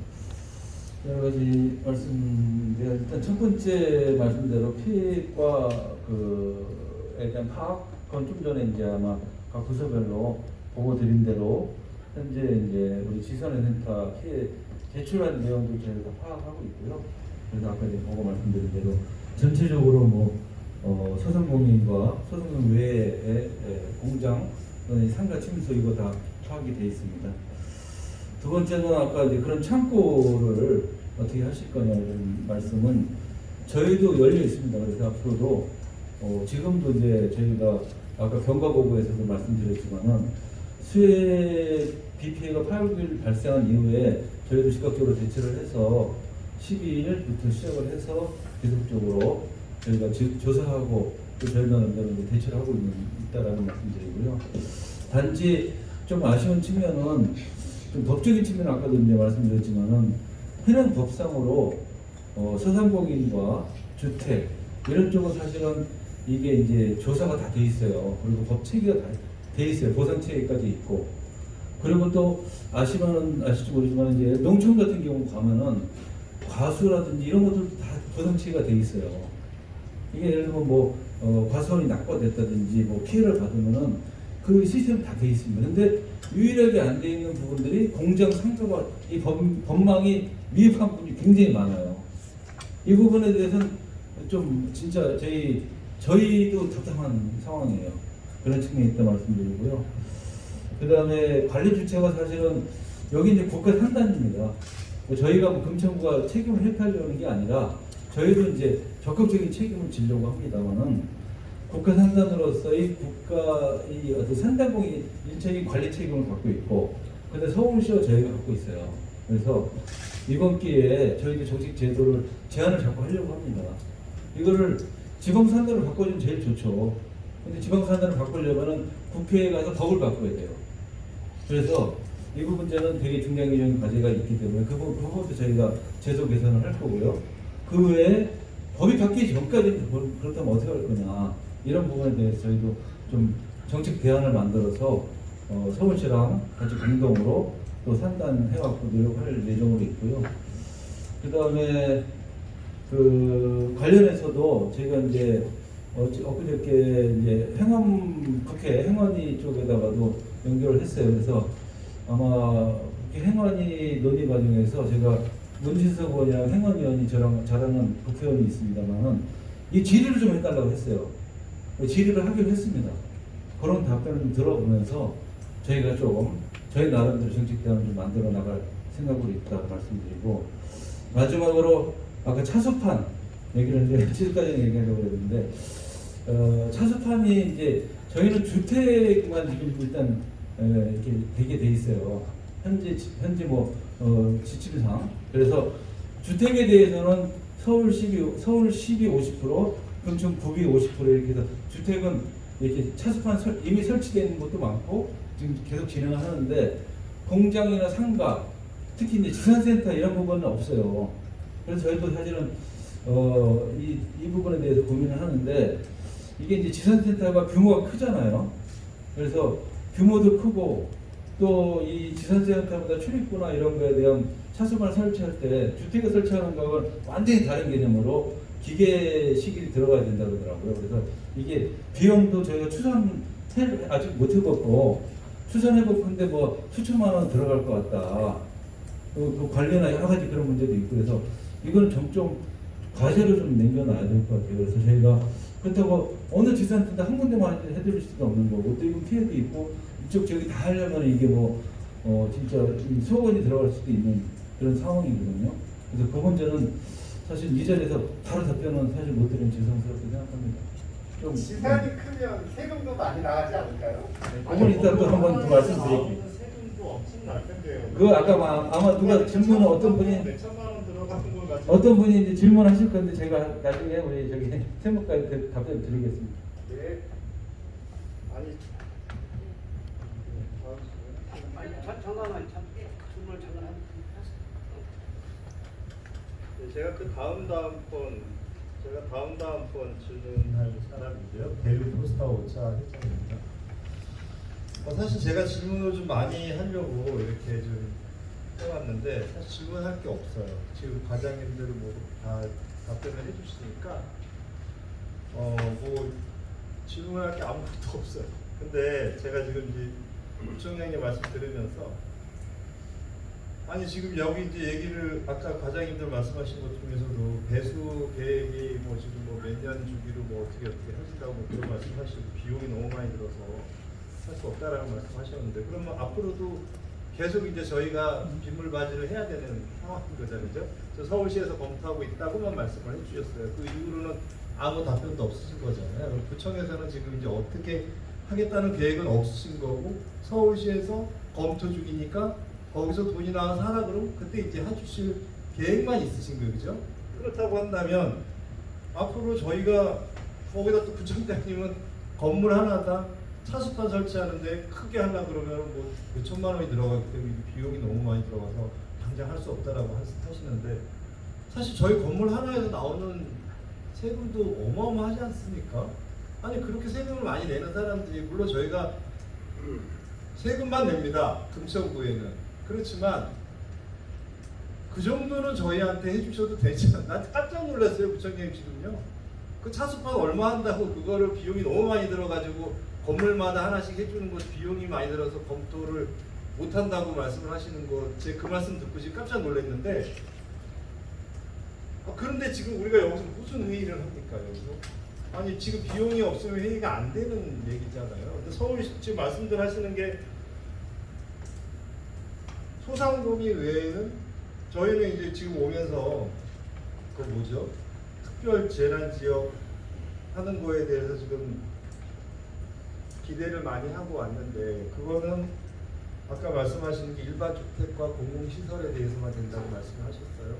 여러 가지 말씀드려, 일단 첫 번째 말씀대로 피해과 그에 대한 파악, 그건 좀 전에 이제 아마 각 부서별로 보고 드린 대로 현재 이제 우리 지산센터 피해 제출한 내용도 저희가 파악하고 있고요. 그래서 아까 이제 보고 말씀드린 대로 전체적으로 뭐 소상공인과 소상공인 외의 공장, 상가 침수 이거 다 파악이 돼 있습니다. 두 번째는 아까 이제 그런 창고를 어떻게 하실 거냐 이런 말씀은 저희도 열려 있습니다. 그래서 앞으로도 지금도 이제 저희가 아까 경과보고에서도 말씀드렸지만은 수해 비 피해가 8일 발생한 이후에 저희도 즉각적으로 대처를 해서 12일부터 시작을 해서 계속적으로 저희가 조사하고 또 저희가 대처를 하고 있다라는 말씀드리고요. 단지 좀 아쉬운 측면은 좀 법적인 측면 아까도 이제 말씀드렸지만은 현행 법상으로 소상공인과 주택 이런 쪽은 사실은 이게 이제 조사가 다 돼 있어요. 그리고 법 체계가 다 돼 있어요. 보상 체계까지 있고. 그리고 또 아실지 모르지만 이제 농촌 같은 경우 가면은 과수라든지 이런 것들도 다 보상 체계가 돼 있어요. 이게 예를 들면 뭐 과수원이 낙과됐다든지 뭐 피해를 받으면은 그 시스템 다 돼 있습니다. 근데 유일하게 안 돼 있는 부분들이 공장 상가가 이 법망이 미흡한 부분이 굉장히 많아요. 이 부분에 대해서는 좀 진짜 저희도 답답한 상황이에요. 그런 측면이 있다 말씀드리고요. 그 다음에 관리 주체가 사실은 여기 이제 국가 산단입니다. 저희가 뭐 금천구가 책임을 회피하려는 게 아니라 저희도 이제 적극적인 책임을 지려고 합니다만은 국가 산단으로서의 국가의 어떤 산단공이 일체적인 관리 책임을 갖고 있고, 근데 서울시와 저희가 갖고 있어요. 그래서 이번 기회에 저희도 정책 제도를 제안을 자꾸 하려고 합니다. 이거를 지방산단으로 바꿔주면 제일 좋죠. 근데 지방산단을 바꾸려면은 국회에 가서 법을 바꿔야 돼요. 그래서 이 부분제는 되게 중장기적인 과제가 있기 때문에 그 부분도 저희가 제도 개선을 할 거고요. 그 외에 법이 바뀌기 전까지 그렇다면 어떻게 할 거냐 이런 부분에 대해서 저희도 좀 정책 대안을 만들어서 서울시랑 같이 공동으로 또 상담해갖고 노력할 예정으로 있고요. 그 다음에 그 관련해서도 저희가 이제 엊그저께 이제 국회 행안위 쪽에다가도 연결을 했어요. 그래서 아마 국회 행안위 논의 과정에서 제가 문진석 의원이랑 행안위원이 저랑은 국회의원이 있습니다만은 이 질의를 좀 해달라고 했어요. 질의를 하기로 했습니다. 그런 답변을 좀 들어보면서 저희가 좀 저희 나름대로 정책 대안을 좀 만들어 나갈 생각으로 있다고 말씀드리고, 마지막으로 아까 차수판 얘기를 이제 지금까지 얘기하려고 했는데 차수판이 이제 저희는 주택만 지금 일단 이렇게 되게 돼 있어요. 현재 뭐 지침상. 그래서 주택에 대해서는 서울시비 50%, 금천 구비 50% 이렇게 해서 주택은 이렇게 차수판 이미 설치되어 있는 것도 많고 지금 계속 진행을 하는데, 공장이나 상가, 특히 이제 지산센터 이런 부분은 없어요. 그래서 저희도 사실은 이 부분에 대해서 고민을 하는데, 이게 이제 지산센터가 규모가 크잖아요. 그래서 규모도 크고 또 이 지산센터보다 출입구나 이런 거에 대한 차수판을 설치할 때 주택에 설치하는 거하고는 완전히 다른 개념으로 기계식이 들어가야 된다고 그러더라고요. 그래서 이게 비용도 저희가 아직 못 해봤고 추산해보고 근데 뭐 수천만 원 들어갈 것 같다. 그 관련한 여러 가지 그런 문제도 있고 그래서 이거는 좀 과제로 좀 남겨놔야 될 것 같아요. 그래서 저희가 그렇다고 어느 지산센터 한 군데만 해드릴 수도 없는 거고 또 이건 피해도 있고 이쪽 저기 다 하려면 이게 진짜 수억 원이 들어갈 수도 있는 그런 상황이거든요. 그래서 그 문제는 사실 이 자리에서 바로 답변은 사실 못 드리면 죄송스럽게 생각합니다. 좀 지산이 크면 세금도 많이 나가지 않을까요? 그건 이따 또 한 번 더 말씀드릴게요. 세금도 엄청 날 텐데요. 그 아까 아마 누가 질문을 어떤 분이 몇천만 원 들어가는 걸 가지고 어떤 분이 이제 질문하실 건데 제가 나중에 우리 저기 세무과에 답변 드리겠습니다. 네. 아니 잠깐만 질문 잠깐 하면 제가 다음 번 질문할 사람인데요. 데뷔 포스터 오차 회장입니다. 사실 제가 질문을 좀 많이 하려고 이렇게 좀 해왔는데 사실 질문할 게 없어요. 지금 과장님들 다 답변을 해주시니까 질문할 게 아무것도 없어요. 근데 제가 지금 이제 부총장님 말씀 들으면서 지금 여기 이제 얘기를 아까 과장님들 말씀하신 것 중에서도 배수 계획이 지금 몇 년 주기로 어떻게 하신다고 그런 말씀하시고 비용이 너무 많이 들어서 할 수 없다라는 말씀하셨는데, 그러면 앞으로도 계속 이제 저희가 빗물 바지를 해야 되는 상황인 거잖아요. 그죠? 서울시에서 검토하고 있다고만 말씀을 해주셨어요. 그 이후로는 아무 답변도 없으신 거잖아요. 그럼 구청에서는 지금 이제 어떻게 하겠다는 계획은 없으신 거고, 서울시에서 검토 중이니까 거기서 돈이 나와서 하라 그러면 그때 이제 해주실 계획만 있으신 거예요. 그죠? 그렇다고 한다면 앞으로 저희가 거기다 또 구청장님은 건물 하나당 차수판 설치하는데 크게 하려고 그러면 몇천만 원이 들어가기 때문에 비용이 너무 많이 들어가서 당장 할 수 없다라고 하시는데, 사실 저희 건물 하나에서 나오는 세금도 어마어마하지 않습니까? 그렇게 세금을 많이 내는 사람들이, 물론 저희가 세금만 냅니다. 금천구에는. 그렇지만 그 정도는 저희한테 해주셔도 되지 않나? 깜짝 놀랐어요, 부총장님 지금요. 그 차수판 얼마 한다고 그거를 비용이 너무 많이 들어가지고 건물마다 하나씩 해주는 것 비용이 많이 들어서 검토를 못 한다고 말씀을 하시는 거, 제 그 말씀 듣고 지금 깜짝 놀랐는데, 그런데 지금 우리가 여기서 무슨 회의를 합니까, 여기서? 지금 비용이 없으면 회의가 안 되는 얘기잖아요. 근데 서울시 지금 말씀들 하시는 게 소상공인 외에는 저희는 이제 지금 오면서 특별 재난 지역 하는 거에 대해서 지금 기대를 많이 하고 왔는데, 그거는 아까 말씀하신 게 일반 주택과 공공시설에 대해서만 된다고 말씀하셨어요.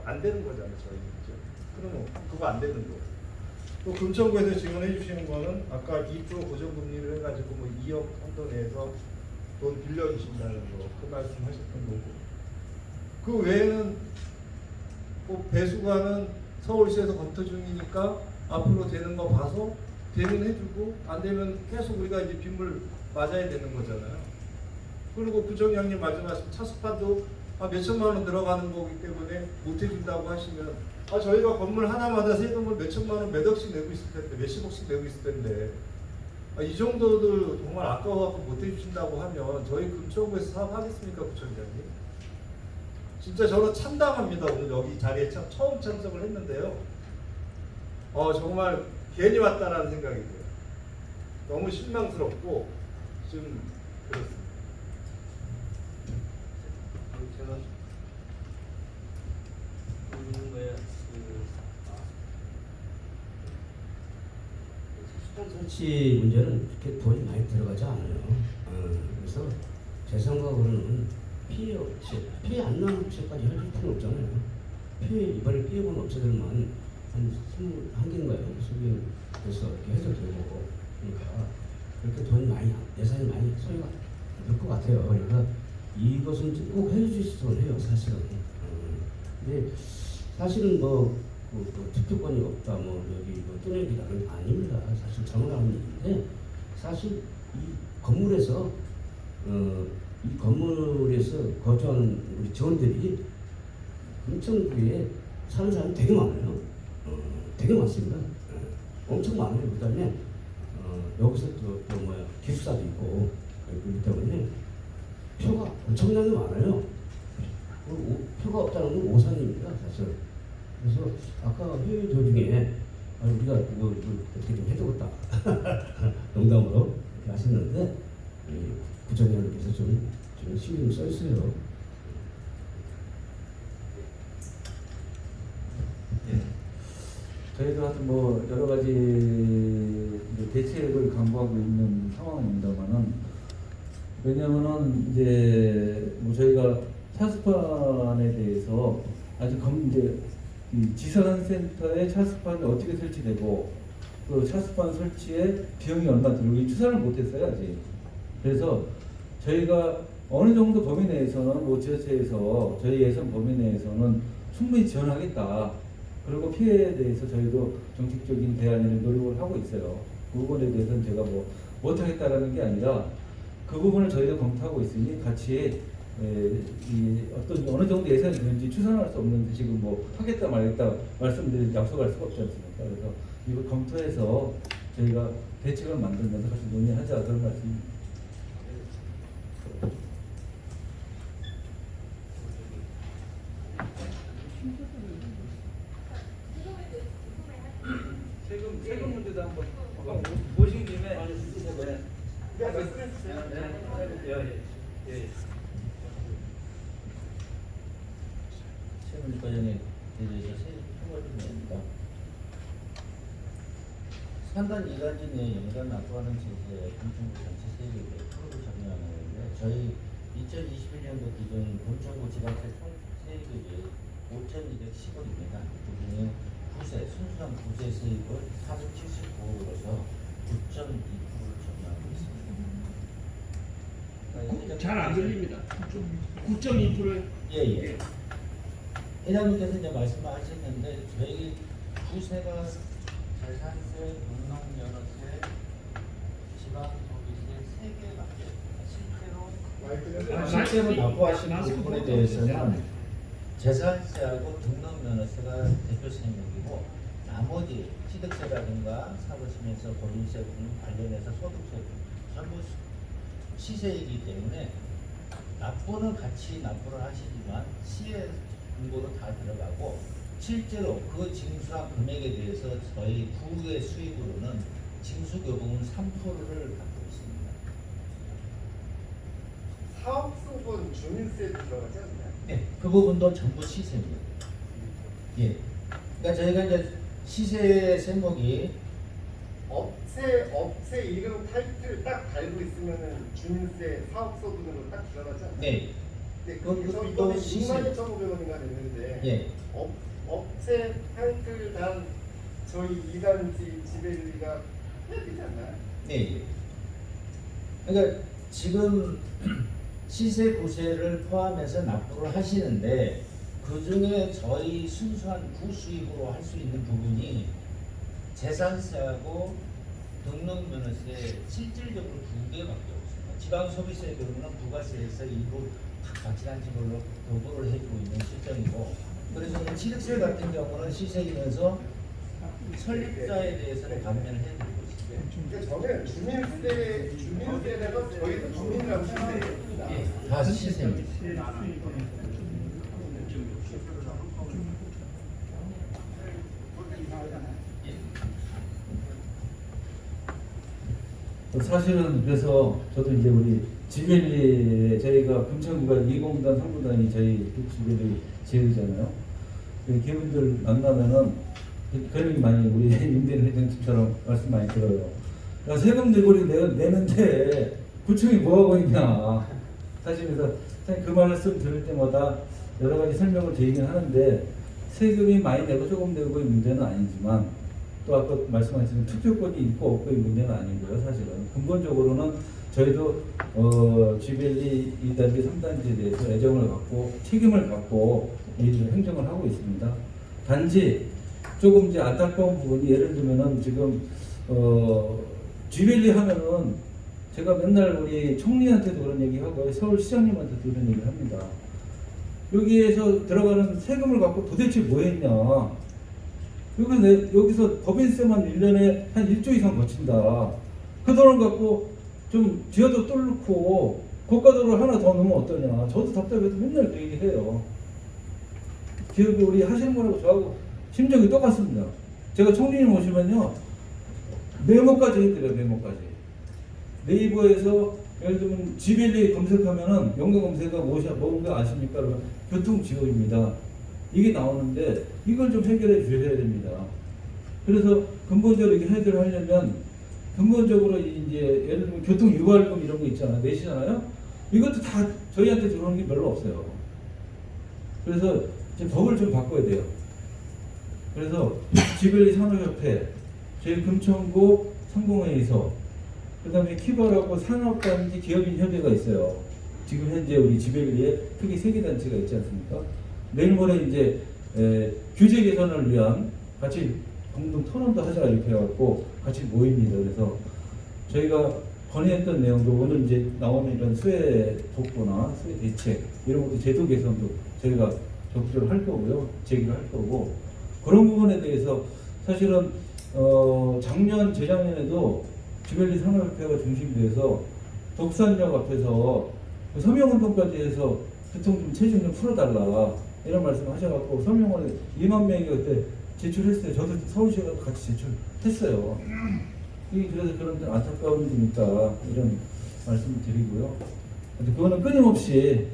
안 되는 거잖아요, 저희는. 그러면 그거 안 되는 거. 또 금천구에서 지원해 주시는 거는 아까 2% 고정금리를 해가지고 2억 한도 내에서 돈 빌려주신다는 거 그 말씀하셨던 거고 그 외에는 뭐 배수관은 서울시에서 검토 중이니까 앞으로 되는 거 봐서 되면 해주고 안 되면 계속 우리가 이제 빗물 맞아야 되는 거잖아요. 그리고 부총장님 말씀하신 차수판도 몇천만 원 들어가는 거기 때문에 못 해준다고 하시면 저희가 건물 하나마다 세금을 몇천만 원 몇 억씩 내고 있을 텐데 몇십억씩 내고 있을 텐데 이 정도도 정말 아까워서 못 해주신다고 하면 저희 금천구에서 사업하겠습니까, 부총장님? 진짜 저는 참담합니다. 오늘 여기 자리에 처음 참석을 했는데요. 정말 괜히 왔다라는 생각이 들어요. 너무 실망스럽고 좀 그렇습니다. 제가 수단 설치 문제는 그렇게 돈이 많이 들어가지 않아요. 그래서 제 생각으로는 피해 안 나는 업체까지 할 필요는 없잖아요. 이번에 피해본 업체들만 한 21개인가요? 20개에서 이렇게 해도 되고 그러니까 그렇게 돈이 많이 예산이 많이 소요가 될 것 같아요. 그러니까 이것은 꼭 해주셨으면 해요, 사실은. 근데 사실은 투표권이 없다, 여기 떼내기라는 아닙니다. 사실 정확한 얘기인데 사실 이 건물에서 거주하는 우리 직원들이 금천구에 사는 사람이 되게 많아요. 되게 많습니다. 엄청 많아요. 그다음에 여기서 또 기숙사도 있고 그렇기 때문에 표가 엄청나게 많아요. 표가 없다는 건 오산입니다, 사실. 그래서 아까 회의 도중에 우리가 이거 어떻게 좀 해두겠다 농담으로 이렇게 하셨는데 부총장님께서 좀 신경 좀 써주세요. 저희도 하여튼 뭐 여러 가지 이제 대책을 강구하고 있는 상황입니다만은 왜냐면은 이제 뭐 저희가 차수판에 대해서 아직 이제 이 지산센터의 차수판이 어떻게 설치되고 그 차수판 설치에 비용이 얼마 들고 이 추산을 못했어요 아직. 그래서 저희가 어느 정도 범위 내에서는 뭐 지자체에서 저희 예산 범위 내에서는 충분히 지원하겠다. 그리고 피해에 대해서 저희도 정책적인 대안을 노력을 하고 있어요. 그 부분에 대해서는 제가 뭐 못하겠다라는 게 아니라 그 부분을 저희도 검토하고 있으니 같이 이 어떤 어느 정도 예산이 되는지 추산할 수 없는데 지금 뭐 하겠다 말겠다 말씀드릴 약속할 수가 없지 않습니까? 그래서 이걸 검토해서 저희가 대책을 만들면서 같이 논의하자 그런 말씀입니다. 세금 문제도 한번 보신 김에 세금 과정에 대해서 세금 총괄팀입니다. 상단 이간지 내 연간 납부하는 세제 금천구 전체 세율을 100% 적용하는데 저희 2021년도 기준 금천구 지방세 총 세율이 5,210원입니다. 그중에 부세, 순수한 부세 세율을 479억으로서 9.2%를 적용하고 있습니다. 잘 안 들립니다. 9.2%. 예. 회장님께서 이제 말씀하셨는데 저희 부세가 재산세, 공동연합세, 지방소비세 3개밖에 실제로 납부하신 부분에 대해서는 재산세하고 등록면허세가 대표 세목이고 나머지 취득세라든가 사고시면서 법인세 등 관련해서 소득세 전부 시세이기 때문에 납부는 같이 납부를 하시지만 시에 금고로 다 들어가고 실제로 그 징수한 금액에 대해서 저희 구의 수입으로는 징수교부는 3%를 갖고 있습니다. 사업소분 주민세 들어가지 않나요? 네, 그 부분도 전부 시세입니다. 예. 그러니까 저희가 이제 시세 세목이 업체 이름 타이틀 딱 달고 있으면은 주민세 사업소분으로 딱 들어가지 않나요? 네. 네, 그것도 거기서 또 이번에 시세. 62,500원인가 냈는데 예. 업체 타이틀당 저희 이단지 지배비가 해야 되지 않나요? 네. 그러니까 지금 시세 구세를 포함해서 납부를 하시는데 그 중에 저희 순수한 구수입으로 할 수 있는 부분이 재산세하고 등록면허세 실질적으로 2개밖에 없습니다. 지방소비세 경우는 부가세에서 일부 각각지난 지불로 도부를 해주고 있는 실정이고, 그래서 취득세 같은 경우는 시세이면서 설립자에 대해서는 감면을 해드리고 있습니다. 저는 주민세라고 저희도 주민이라고 쓰는데 다 시세입니다. 사실은 그래서 저도 이제 우리 지벨리 저희가 금천구가 2공단 3구단이 저희 지벨리 지역이잖아요. 기분들 만나면은 그런 얘기 많이 우리 임대인 회장님처럼 말씀 많이 들어요. 야, 세금 내고리 내는데 구청이 뭐 하고 있냐. 사실 그래서 그 말씀 들을 때마다 여러 가지 설명을 드리긴 하는데 세금이 많이 내고 조금 내고의 문제는 아니지만 또 아까 말씀하신 투표권이 있고 없고의 문제는 아니고요. 사실은 근본적으로는 저희도 지벨리 2단지, 3단지에 대해서 애정을 갖고 책임을 갖고 일을 행정을 하고 있습니다. 단지 조금 이제 안타까운 부분이 예를 들면은 지금 지벨리 하면은 제가 맨날 우리 총리한테도 그런 얘기하고 서울시장님한테도 이런 얘기를 합니다. 여기에서 들어가는 세금을 갖고 도대체 뭐 했냐. 여기서 법인세만 1년에 한 1조 이상 거친다. 그 돈을 갖고 좀 지하도 뚫고 고가도로 하나 더 넣으면 어떠냐. 저도 답답해서 맨날 그 얘기 해요. 기업이 우리 하시는 거라고 저하고 심정이 똑같습니다. 제가 총리님 오시면요. 메모까지 해드려요. 메모까지. 네이버에서 예를 들면 지벨리 검색하면은 연관 검색어가 뭔가 아십니까? 그러면 교통지원입니다. 이게 나오는데 이걸 좀 해결해 주셔야 됩니다. 그래서 근본적으로 이게 해결하려면 근본적으로 이제 예를 들면 교통 유발금 이런 거 있잖아요. 내시잖아요. 이것도 다 저희한테 들어오는 게 별로 없어요. 그래서 이제 법을 좀 바꿔야 돼요. 그래서 지벨리 산업협회, 저희 금천구 상공회의소, 그다음에 키버라고 산업단지 기업인 협의가 있어요. 지금 현재 우리 지벨리에 크게 3개 단체가 있지 않습니까? 내일 모레 이제 규제 개선을 위한 같이 공동 토론도 하자 이렇게 해갖고 같이 모입니다. 그래서 저희가 건의했던 내용도 오늘 이제 나오는 이런 수혜 복구나 수혜 대책 이런 것도 제도 개선도 저희가 적극적으로 할 거고요. 제기를 할 거고 그런 부분에 대해서 사실은 작년 재작년에도 지벨리 산업협회가 중심이 돼서 독산역 앞에서 서명운동까지 해서 교통 좀 체증 좀 풀어달라 이런 말씀을 하셔갖고 서명을 2만 명이 그때 제출했어요. 저도 서울시가 같이 제출했어요. 그래서 그런 안타까운 일이니까 이런 말씀을 드리고요. 그거는 끊임없이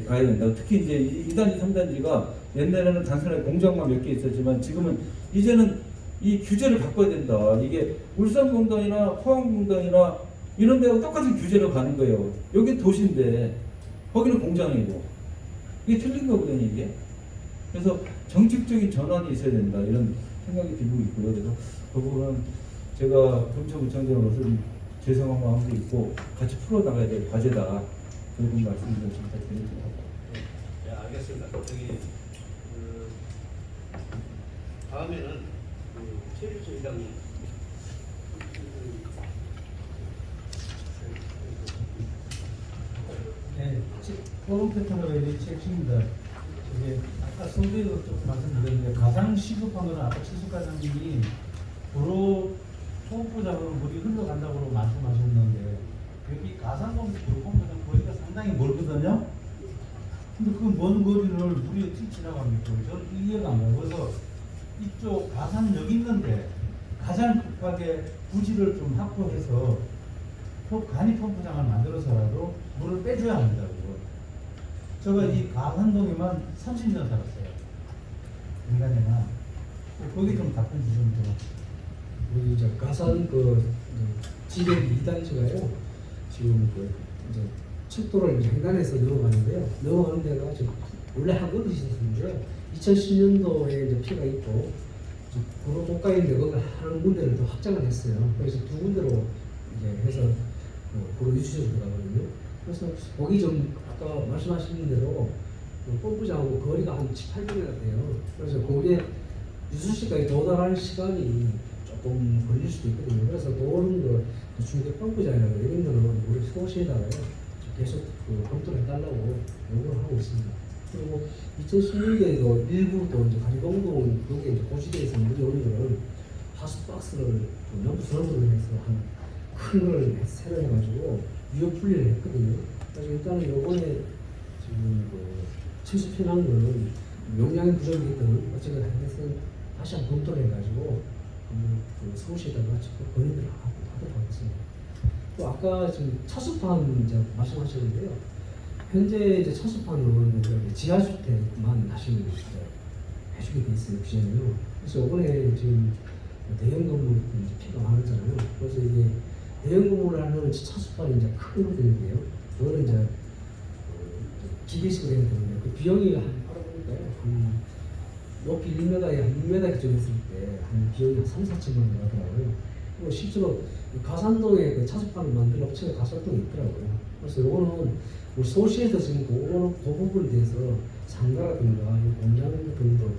가야 된다. 특히 이제 2단지, 3단지가 옛날에는 단순하게 공장만 몇 개 있었지만 지금은 이제는 이 규제를 바꿔야 된다. 이게 울산공단이나 포항공단이나 이런 데하고 똑같은 규제로 가는 거예요. 여긴 도시인데 거기는 공장이고 이게 틀린 거거든요. 이게. 그래서 정책적인 전환이 있어야 된다. 이런 생각이 들고 있고요. 그래서 그 부분은 제가 금천구청장으로서 죄송한 마음도 있고 같이 풀어나가야 될 과제다. 그런 말씀을 좀 부탁드립니다. 네, 알겠습니다. 다음에는 최일수 회장님. 네, 토론 패턴의 책임입니다. 이게 아까 성대도 좀 말씀드렸는데 가장 시급한 거는 아까 최수과장님이 도로 소부장으로 물이 흘러간다고 말씀하셨는데 여기 가산동 도로 펌프장 거리가 상당히 멀거든요. 근데 그 먼 거리를 물이 어떻게 지나갑니까? 저는 이해가 안 가요. 그래서 이쪽 가산역 있는데 가장 급하게 부지를 좀 확보해서 간이 펌프장을 만들어서라도 물을 빼줘야 합니다. 제가 이 가산동에만 30년 살았어요. 인간에나 거기 좀 답변 주시면 좋겠습니다. 우리 이제 가산 지벨리 2단지가요. 지금 이제 척도를 횡단해서 넘어가는데요. 넘어가는 데가 지금 원래 한 군데 있었는데 2010년도에 이제 피가 있고 도로 고가인데 거기 한 군데를 더 확장을 했어요. 그래서 2군데로 이제 해서 도로 유치소로 들어가거든요. 그래서 거기 좀 아까 말씀하신 대로 펌프장하고 거리가 한 7-8km 돼요. 그래서 거기에 유수시까지 도달할 시간이 조금 걸릴 수도 있거든요. 그래서 그런 거 중계 펌프장이라고 이런 거는 우리 서울시에다가요 계속 검토를 해달라고 요구를 하고 있습니다. 그리고 2016년에도 일부 또 이제 가리봉동 그게 이제 고지대에서 물이 오는 거는 하수박스를 연부 수렁으로 해서 한 큰 걸 새로 해가지고 위협 분리를 했거든요. 그래서 일단은 요번에 지금 취수 피난 거는 용량이 부족이든 어쨌든 해서 다시 한번 검토를 해가지고 서울시에다가 직접 건의를 하도록 하겠습니다. 또 아까 지금 차수판 이제 말씀하셨는데요. 현재 이제 차수판은 지하주택만 다시 해주게 돼 있어요, 규제는요. 그래서 이번에 지금 대형 건물 피가 많았잖아요. 그래서 이게 대형 건물을 하는 차수판이 이제 큰 거거든요. 그거는 이제 기계식으로 해야 되는데 그 비용이 한 높이 1m에 한 6m 기준했을 때 한 비용이 3-4천만 원 나더라고요. 그리고 실제로 가산동에 그 차수판을 만든 업체가 가산동에 있더라고요. 그래서 요거는 우리 서울시에서 지금 그 부분에 대해서 상가라든가 공장 등도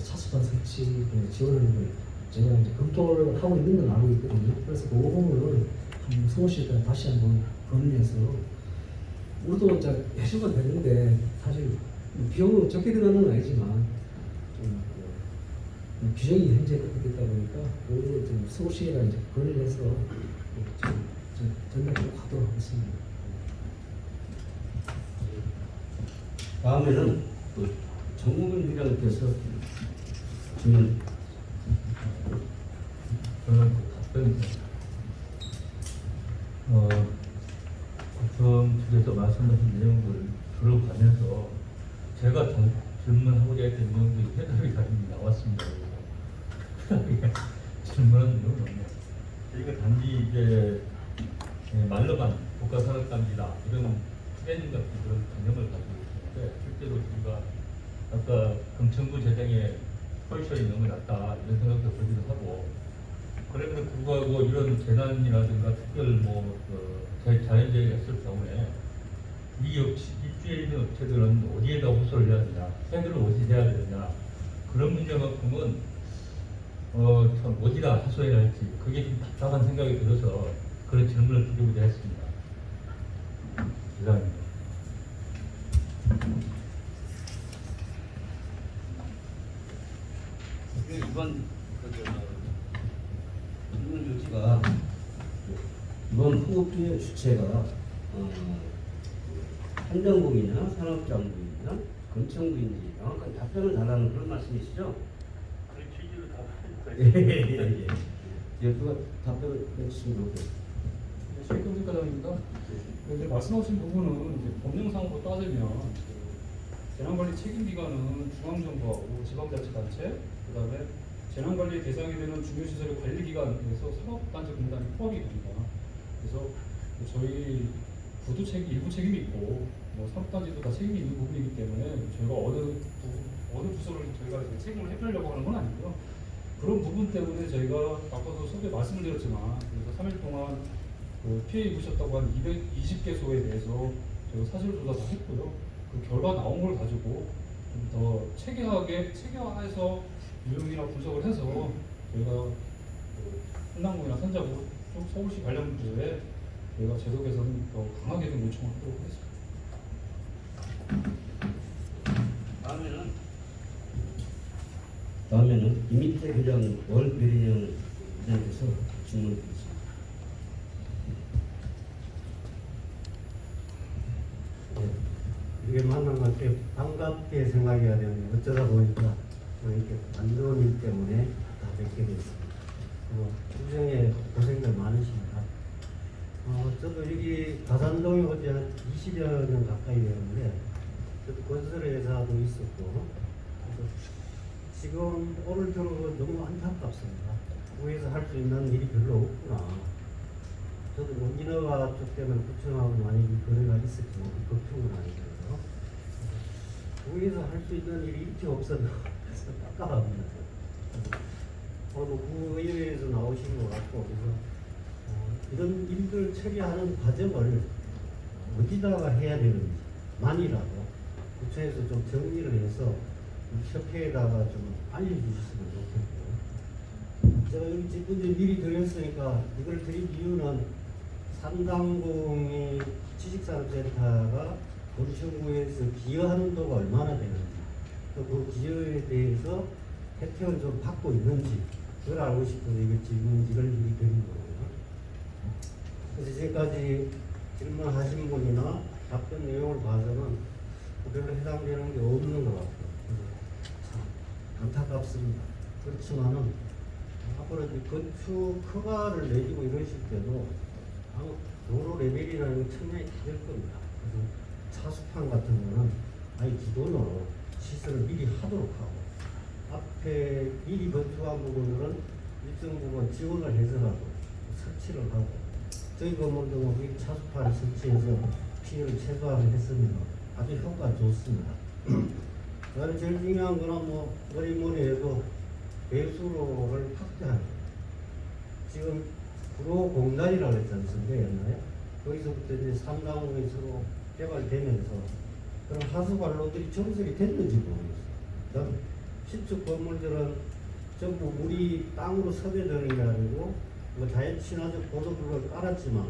차수판 설치 지원하는 걸 제가 이제 검토를 하고 있는 건 알고 있거든요. 그래서 그 부분을 서울시에다 다시 한번 건의해서 우리도 이제 해주면 되는데 사실 비용은 적게 들어가는 건 아니지만 좀 규정이 현재 그렇게 됐다 보니까 오늘 좀 서울시에다 이제 건의를 해서 좀 전략적으로 가도록 하겠습니다. 다음에는 또 정국민 회장님께서 질문. 저는 답변입니다. 국정 측에서 말씀하신 내용들을 들어가면서 제가 질문하고자 했던 내용들이 해답이 다 나왔습니다. 질문한 내용은 없네요. 저희가 단지 이제 말로만 국가산업단지다 이런 프레임 같은 그런 개념을 가지고 있는데 실제로 저희가 아까 금천구 재정에 포지션이 너무 낮다 이런 생각도 들기도 하고 그럼에도 불구하고 이런 재난이라든가 특별 자연재해가 있을 경우에 이 입주해 있는 업체들은 어디에다 호소를 해야 되냐, 해결을 어디 해야 되느냐 그런 문제만큼은 참 어디다 하소해야 할지 그게 좀 답답한 생각이 들어서 그런 질문을 드리고자 했습니다. 이상입니다. 이번 질문 조치가 이번 후보의 주체가 한정국이냐 산업자원부이냐 금천구인지 명확한 답변을 달라는 그런 말씀이시죠? 그 취지로 예예예. 누가 답변을 해주시면 좋겠습니다. 최경식 과장입니다. 이제 말씀하신 부분은 이제 법령상으로 따지면 재난관리 책임기관은 중앙정부하고 지방자치단체, 그다음에 재난관리의 대상이 되는 중요시설의 관리기관에서 산업단체공단이 포함이 됩니다. 그래서 저희 부도 일부 책임이 있고 산업단지도 다 책임이 있는 부분이기 때문에 저희가 어느 부서를 저희가 책임을 해결하려고 하는 건 아니고요. 그런 부분 때문에 저희가 아까도 소개 말씀을 드렸지만 그래서 3일 동안 피해 입으셨다고 한 220개소에 대해서 저희가 사실조사 다 했고요. 그 결과 나온 걸 가지고 좀 더 체계화해서 유형이나 분석을 해서 저희가 한남동이나 산자부 쪽 서울시 관련 부서에 저희가 제도 개선 더 강하게 좀 요청하도록 하겠습니다. 다음에는 이민태 회장 월배리영 회장께서 질문 드리겠습니다. 이게 만난 것 때 반갑게 생각해야 되는데 어쩌다 보니까 이렇게 안 좋은 일 때문에 다 뵙게 됐습니다. 주정에 고생들 많으십니다. 저도 여기 가산동에 온 지 한 20여 년 가까이 되는데 저도 건설회사도 있었고 그래서 지금 오늘 들어보면 너무 안타깝습니다. 구에서 할 수 있는 일이 별로 없구나. 저도 뭐 인허가 쪽 때문에 구청하고 많이 거래가 있었지만 걱정은 아니고요. 구에서 할 수 있는 일이 이렇게 없었나 그래서 깝깝합니다. 오늘 구의회에서 나오신 것 같고 그래서 이런 일들 처리하는 과정을 어디다가 해야 되는지 만이라도 구청에서 좀 정리를 해서 협회에다가 좀 알려주셨으면 좋겠고, 제가 여기 집분지 미리 드렸으니까 이걸 드릴 이유는 삼당공이 지식산업센터가 도시정부에서 기여하는 도가 얼마나 되는지, 또 그 기여에 대해서 혜택을 좀 받고 있는지 그걸 알고 싶어서 이거 질문지를 미리 드린 거고요. 그래서 지금까지 질문하신 분이나 답변 내용을 봐서는 별로 해당되는 게 없는 것 같아요. 그래서 참 안타깝습니다. 그렇지만은 앞으로 이제 건축 허가를 내주고 이러실 때도 아마 도로 레벨이라는 건 청량이 다 될 겁니다. 그래서 차수판 같은 거는 아예 기본으로 시설을 미리 하도록 하고, 앞에 미리 건축한 부분들은 일정 부분 지원을 해서라도 설치를 하고, 저희 건물도 뭐 차수판을 설치해서 피해를 최소화를 했습니다. 아주 효과가 좋습니다. 그다음에 제일 중요한 거는 뭐 뭐니 해도 배수로를 확대하는 거예요. 지금 구로공단이라고 했지 않습니까? 옛날에 거기서부터 이제 삼당공이 서로 개발되면서 그런 하수관로들이 정설이 됐는지 모르겠어요. 그다음 신축 건물들은 전부 물이 땅으로 섭외되는 게 아니고 뭐 자연 친화적 보도블록을 깔았지만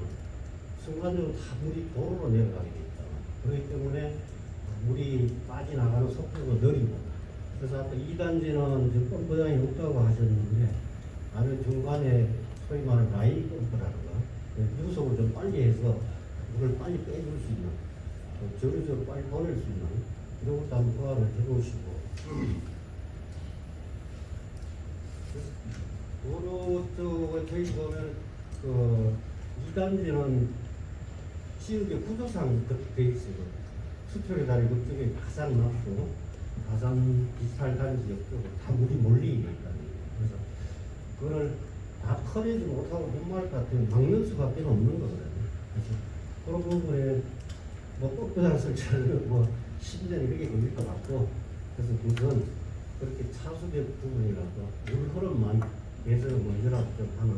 순간적으로 다 물이 도로로 내려가게 돼 있다. 그렇기 때문에 물이 빠져나가는 속도도 느리고, 그래서 아까 2단지는 지금 펌프장이 없다고 하셨는데 안에 중간에 소위 말하는 라인 펌프라는 거, 유속을 좀 빨리 해서 물을 빨리 빼줄 수 있는, 저리저리 빨리 보낼 수 있는 이런 것도 한번 고안을 해보시고, 도로 쪽에 저희 보면 그 2단지는 지역의 구조상 그렇게 돼 있어요. 수표의 다리 그쪽에 가장 낮고 가장 비슷한 단지 옆쪽으로 다 물이 몰리게 있다는 거예요. 그래서 그걸 다 퍼내지 못하고 못말 것 같으면 막는 수밖에 없는 거거든요. 그래서 그런 부분에 뭐 뻑뻑한 설치하려면 뭐 10년이 그렇게 걸릴 것 같고, 그래서 우선 그렇게 차수된 부분이라도 물 흐름만 개선을 먼저라도 좀 하는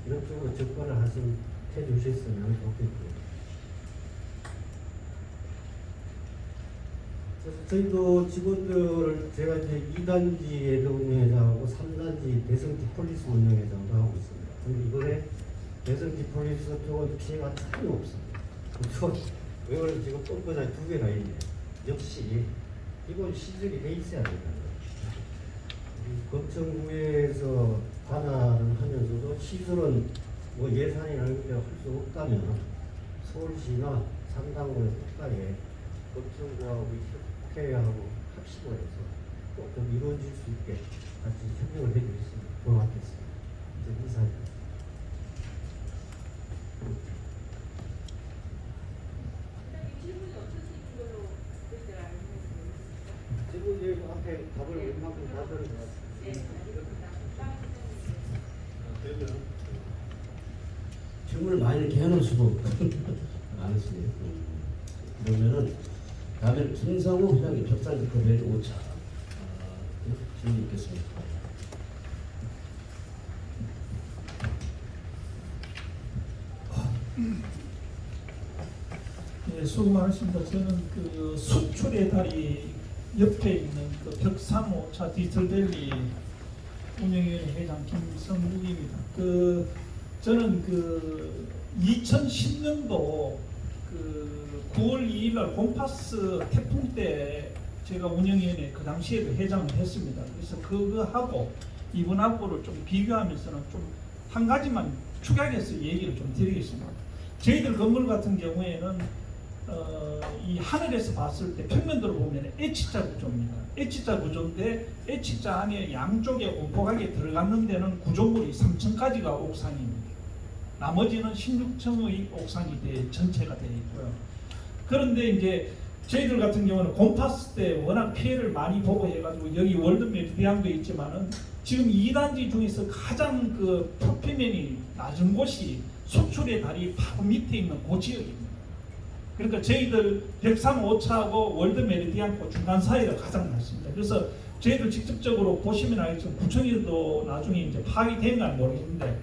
이런 쪽으로 접근을 해주셨으면 좋겠고요. 그래서 저희도 직원들을 제가 이제 2단지에도 운영회장하고 3단지 대성티 폴리스 운영회장도 하고 있습니다. 근데 이번에 대성티 폴리스 쪽은 피해가 전혀 없습니다. 그쪽 왜냐면 지금 펌프장이 2개나 있네. 역시 기본 시설이 돼 있어야 된다는 거예요. 검청구에서 관할을 하면서도 시설은 뭐 예산이나 이런 게 할 수 없다면 서울시나 삼당구에서 국가에 검청구하고 협회하고 합심을 해서 꼭 좀 이루어질 수 있게 같이 협력을 해주셨으면 고맙겠습니다. 이제 이사입니다. 질문이 앞에 답을 웬만큼 다 들은 것 같습니다. 질문을 많이 이렇게 해놓을 수도 많으시네요. 그러면은 다음에 김성우 회장님 벽산 급여를 5차 질문 있겠습니다. 네, 수고 많으십니다. 저는 그 수출의 다리 옆에 있는 그 벽산 5차 디지털밸리 운영위원회 회장 김성욱입니다. 저는 2010년도 9월 2일 날 곰파스 태풍 때 제가 운영위원회 그 당시에도 회장을 했습니다. 그래서 그거 하고 이번 하고를 좀 비교하면서는 좀 한 가지만 추가해서 얘기를 좀 드리겠습니다. 저희들 건물 같은 경우에는 이 하늘에서 봤을 때 평면도로 보면 H자 구조입니다. H자 구조인데 H자 안에 양쪽에 온폭하게 들어가는 데는 구조물이 3층까지가 옥상입니다. 나머지는 16층의 옥상이 전체가 되어 있고요. 그런데 이제 저희들 같은 경우는 곰파스 때 워낙 피해를 많이 보고 해가지고 여기 월드 메리디안도 있지만은 지금 2단지 중에서 가장 그 표피면이 낮은 곳이 수출의 다리 바로 밑에 있는 그 지역입니다. 그러니까 저희들 103호차하고 월드 메리디안 중간 사이가 가장 낮습니다. 그래서 저희들 직접적으로 보시면 알겠지만 구청에도 나중에 이제 파악이 되는가 모르겠는데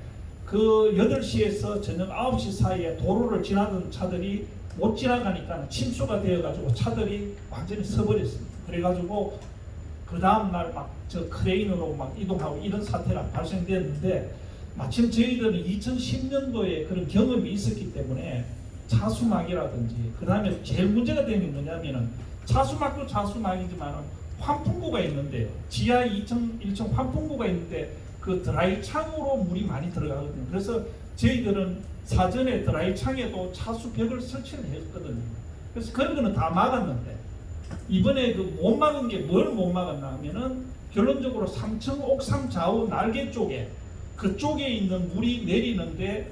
그 8시에서 저녁 9시 사이에 도로를 지나던 차들이 못 지나가니까 침수가 되어가지고 차들이 완전히 서버렸습니다. 그래가지고 그 다음날 막 저 크레인으로 막 이동하고 이런 사태가 발생됐는데 마침 저희들은 2010년도에 그런 경험이 있었기 때문에 차수막이라든지 그 다음에 제일 문제가 되는 게 뭐냐면은 차수막도 차수막이지만 환풍구가 있는데요. 지하 2층, 1층 환풍구가 있는데 그 드라이 창으로 물이 많이 들어가거든요. 그래서 저희들은 사전에 드라이 창에도 차수벽을 설치를 했거든요. 그래서 그런 거는 다 막았는데 이번에 그 못 막은 게 뭘 못 막았나 하면은 결론적으로 3층 옥상 좌우 날개 쪽에 그쪽에 있는 물이 내리는데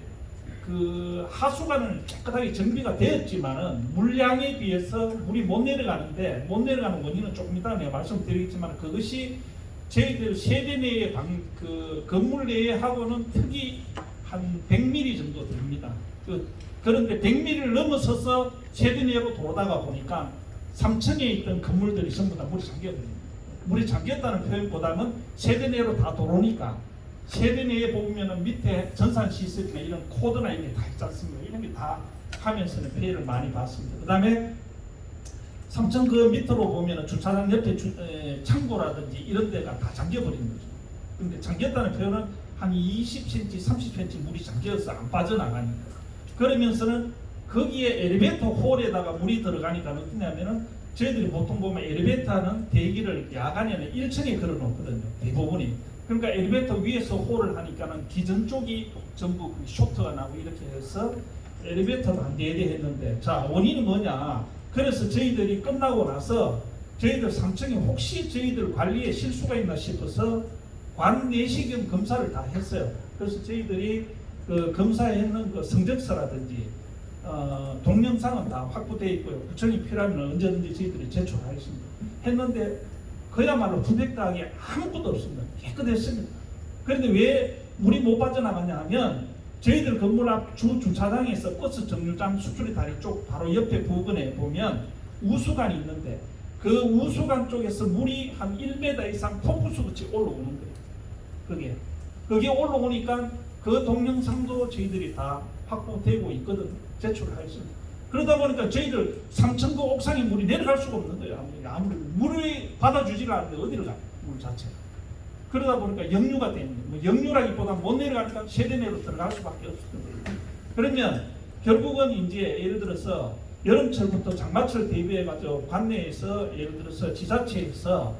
그 하수관은 깨끗하게 정비가 되었지만은 물량에 비해서 물이 못 내려가는데 못 내려가는 원인은 조금 이따 내가 말씀드리겠지만 그것이 저희들 세대 내에 그 건물 내에 하고는 특이 한 100mm 정도 됩니다. 그런데 100mm를 넘어서서 세대 내로 돌아다가 보니까 3층에 있던 건물들이 전부 다 물이 잠겨버립니다. 물이 잠겼다는 표현보다는 세대 내로 다 들어오니까 세대 내에 보면은 밑에 전산 시스템에 이런 코드나 이런 게 다 있지 않습니까? 이런 게 다 하면서는 피해를 많이 봤습니다. 그 다음에 3층 그 밑으로 보면은 주차장 옆에 창고라든지 이런 데가 다 잠겨버린 거죠. 그런데 잠겼다는 표현은 한 20cm, 30cm 물이 잠겨서 안 빠져나가니까. 그러면서는 거기에 엘리베이터 홀에다가 물이 들어가니까 어떠냐면은 저희들이 보통 보면 엘리베이터는 대기를 야간에는 1층에 걸어 놓거든요. 대부분이. 그러니까 엘리베이터 위에서 홀을 하니까는 기존 쪽이 전부 쇼트가 나고 이렇게 해서 엘리베이터도 한 4대 했는데 자 원인은 뭐냐. 그래서 저희들이 끝나고 나서 저희들 3층에 혹시 저희들 관리에 실수가 있나 싶어서 관 내시경 검사를 다 했어요. 그래서 저희들이 그 검사했는 그 성적서라든지 동영상은 다 확보되어 있고요. 구청이 필요하면 언제든지 저희들이 제출하겠습니다. 했는데 그야말로 부백당하게 아무것도 없습니다. 깨끗했습니다. 그런데 왜 물이 못 빠져나가냐 하면 저희들 건물 앞 주차장에서 버스 정류장 수출의 다리 쪽 바로 옆에 부근에 보면 우수관이 있는데 그 우수관 쪽에서 물이 한 1m 이상 폭우수같이 올라오는 거예요. 그게 올라오니까 그 동영상도 저희들이 다 확보되고 있거든요. 제출을 하겠습니다. 그러다 보니까 저희들 3층 그 옥상에 물이 내려갈 수가 없는 거예요. 아무리 물이 받아주지가 않는데 어디를 가? 물 자체가. 그러다 보니까 역류가 되는 거예요. 뭐 역류라기보다 못 내려가니까 세대 내로 들어갈 수밖에 없었던 거예요. 그러면 결국은 이제 예를 들어서 여름철부터 장마철 대비해가지고 관내에서 예를 들어서 지자체에서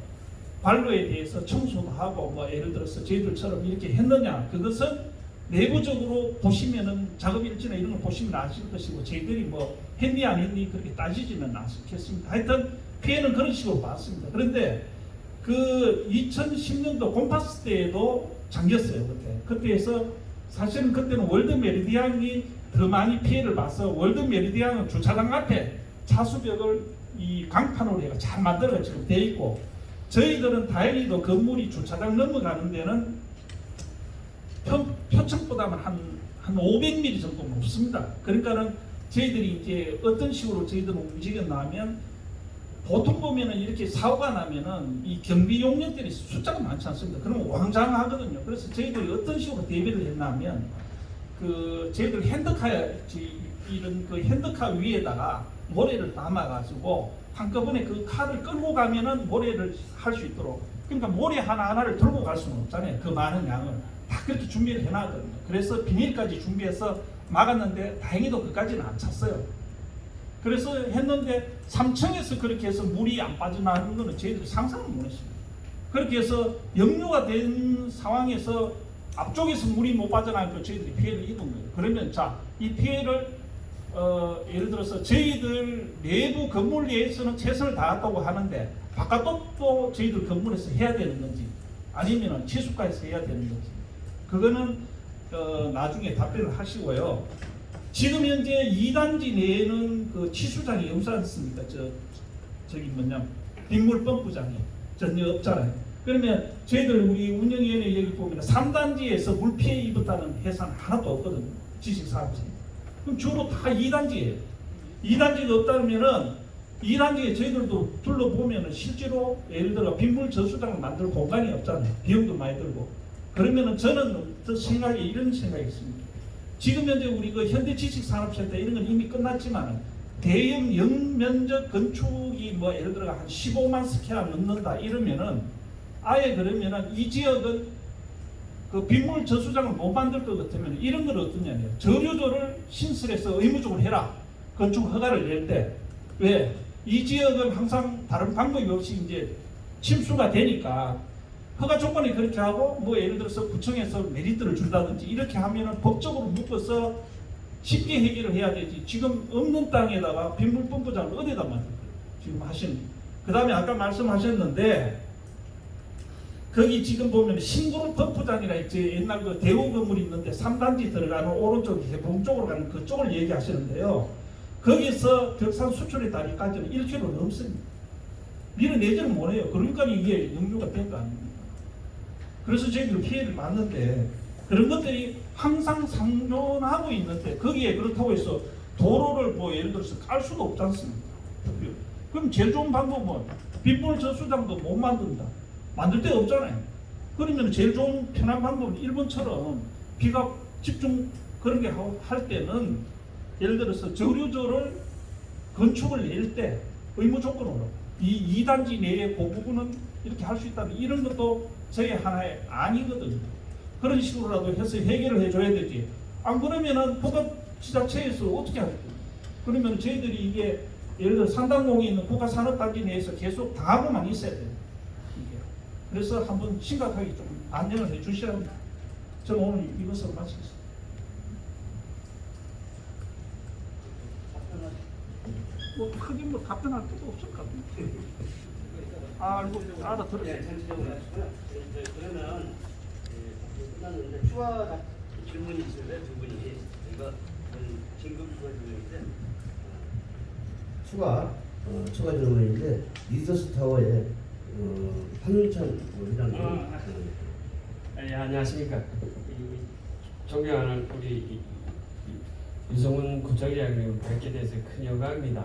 관로에 대해서 청소도 하고 뭐 예를 들어서 저희들처럼 이렇게 했느냐 그것은 내부적으로 보시면은 작업 일지나 이런 걸 보시면 아실 것이고 저희들이 뭐 했니 안 했니 그렇게 따지지는 않겠습니다. 하여튼 피해는 그런 식으로 봤습니다. 그런데 그 2010년도 곰파스 때에도 잠겼어요. 그때에서 사실은 그때는 월드 메리디안이 더 많이 피해를 봐서 월드 메리디안은 주차장 앞에 차수벽을 이 강판으로 해가 잘 만들어가 지금 돼 있고 저희들은 다행히도 건물이 주차장 넘어가는 데는 표층보다는 한 500mm 정도 높습니다. 그러니까는 저희들이 이제 어떤 식으로 저희들은 움직였나 하면 보통 보면은 이렇게 사고가 나면은 이 경비 용역들이 숫자가 많지 않습니다. 그러면 왕장하거든요. 그래서 저희들이 어떤 식으로 대비를 했나 하면 그 저희들 핸드카 이런 그 핸드카 위에다가 모래를 담아가지고 한꺼번에 그 카를 끌고 가면은 모래를 할 수 있도록 그러니까 모래 하나하나를 들고 갈 수는 없잖아요. 그 많은 양을. 다 그렇게 준비를 해놨거든요. 그래서 비닐까지 준비해서 막았는데 다행히도 그까지는 안 찼어요. 그래서 했는데 3층에서 그렇게 해서 물이 안 빠져나가는 거는 저희들이 상상을 못했습니다. 그렇게 해서 역류가 된 상황에서 앞쪽에서 물이 못 빠져나가니까 저희들이 피해를 입은 거예요. 그러면 자, 이 피해를 예를 들어서 저희들 내부 건물 내에서는 최선을 다했다고 하는데 바깥도 저희들 건물에서 해야 되는 건지 아니면 치수과에서 해야 되는 건지 그거는 나중에 답변을 하시고요. 지금 현재 2단지 내에는 그 치수장이 없지 않습니까? 저기 빗물 펌프장이 전혀 없잖아요. 그러면 저희들 우리 운영위원회 여기 보면 3단지에서 물 피해 입었다는 회사는 하나도 없거든요. 지식사업체. 그럼 주로 다 2단지예요. 2단지가 없다면은 2단지에 저희들도 둘러보면은 실제로 예를 들어 빗물 저수장을 만들 공간이 없잖아요. 비용도 많이 들고. 그러면은 저는 또 생각에 이런 생각이 있습니다. 지금 현재 우리 그 현대지식산업센터 이런 건 이미 끝났지만 대형 영면적 건축이 뭐 예를 들어 한 15만 스퀘어 넘는다 이러면은 아예 그러면은 이 지역은 그 빗물 저수장을 못 만들 것 같으면 이런 걸 어떠냐면 저류조를 신설해서 의무적으로 해라. 건축 허가를 낼 때. 왜? 이 지역은 항상 다른 방법이 없이 이제 침수가 되니까 허가 조건이 그렇게 하고 뭐 예를 들어서 구청에서 메리트를 준다든지 이렇게 하면은 법적으로 묶어서 쉽게 해결을 해야 되지. 지금 없는 땅에다가 빗물 펌프장을 어디다 만들 거예요? 지금 하신. 그 다음에 아까 말씀하셨는데 거기 지금 보면 신그룹 펌프장이라 있지. 옛날 그 대우 건물이 있는데 3단지 들어가는 오른쪽 해봉 쪽으로 가는 그쪽을 얘기하시는데요. 거기서 벽산 수출의 다리까지는 1km 넘습니다. 밀어내지는 못해요. 그러니까 이게 영유가 된 거 아닙니까? 그래서 저희들 피해를 봤는데 그런 것들이 항상 상존하고 있는데 거기에 그렇다고 해서 도로를 뭐 예를 들어서 깔 수도 없지 않습니까? 그럼 제일 좋은 방법은 빗물 저수장도 못 만든다. 만들 데 없잖아요. 그러면 제일 좋은 편한 방법은 일본처럼 비가 집중 그런 게 할 때는 예를 들어서 저류조를 건축을 낼 때 의무 조건으로 이 2단지 내에 그 부분은 이렇게 할 수 있다는 이런 것도 저희 하나의 안이거든요. 그런 식으로라도 해서 해결을 해줘야 되지. 안 그러면은 국가지자체에서 어떻게 할까요? 그러면 저희들이 이게 예를 들어 산단공이 있는 국가산업단지 내에서 계속 당하고만 있어야 돼요. 이게. 그래서 한번 심각하게 좀 안전을 해 주셔야 합니다. 저는 오늘 이것으로 마치겠습니다. 뭐 크게 뭐 답변할 것도 없을 것 같아요. 알아들었어요. 네, 전체적으로 하시고요. 그러면 끝났는데 추가 질문이 있으면 두 분이 이거 긴급 추가 질문인데 추가 질문인데 리서스 타워에 황윤찬 회장님. 네, 안녕하십니까. 존경하는 우리 유성훈 구청장님 뵙게 돼서 큰 영광입니다.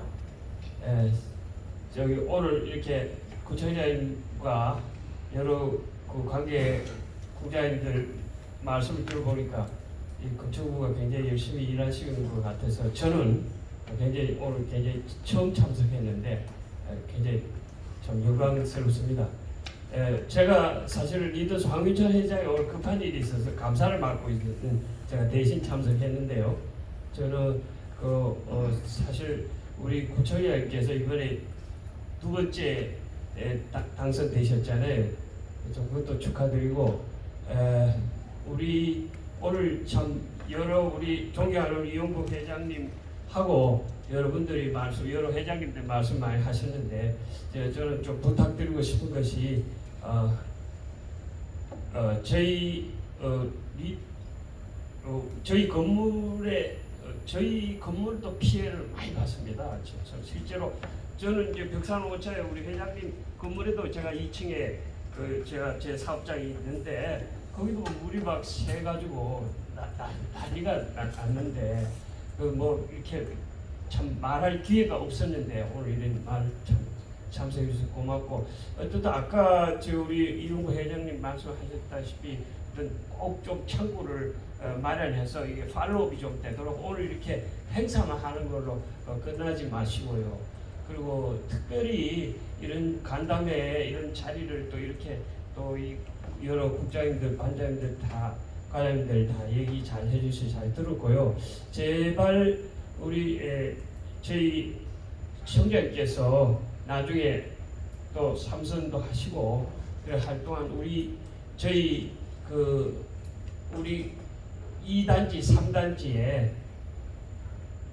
저기 오늘 이렇게 구청장님과 여러 그 관계 국장님들 말씀을 들어보니까 이 건축부가 굉장히 열심히 일하시는 것 같아서 저는 굉장히 오늘 굉장히 처음 참석했는데 굉장히 좀 영광스럽습니다. 제가 사실 리더스 황윤찬 회장이 오늘 급한 일이 있어서 감사를 맡고 있는 제가 대신 참석했는데요. 저는 사실 우리 구청장님께서 이번에 두 번째 당선되셨잖아요. 그것도 축하드리고 우리 오늘 참 여러 우리 존경하는 이용국 회장님하고 여러분들이 여러 회장님들 말씀 많이 하셨는데 저는 좀 부탁드리고 싶은 것이 저희 건물에 저희 건물도 피해를 많이 봤습니다. 실제로 저는 이제 벽산 5차에 우리 회장님 건물에도 제가 2층에 제가 제 사업장이 있는데 거기도 물이 막 새가지고 난리가 났는데 뭐 이렇게 참 말할 기회가 없었는데 오늘 이런 말 참석해 주셔서 고맙고 또 아까 우리 이용구 회장님 말씀하셨다시피 꼭 좀 창구를 마련해서 이게 팔로업이 좀 되도록 오늘 이렇게 행사만 하는 걸로 끝나지 마시고요. 그리고 특별히 이런 간담회 이런 자리를 또 이렇게 또 이 여러 국장님들, 반장님들 다 과장님들 다 얘기 잘 해주셔서 잘 들었고요. 제발 우리 저희 시청자님께서 나중에 또 삼선도 하시고 할 동안 저희 우리 2단지, 3단지에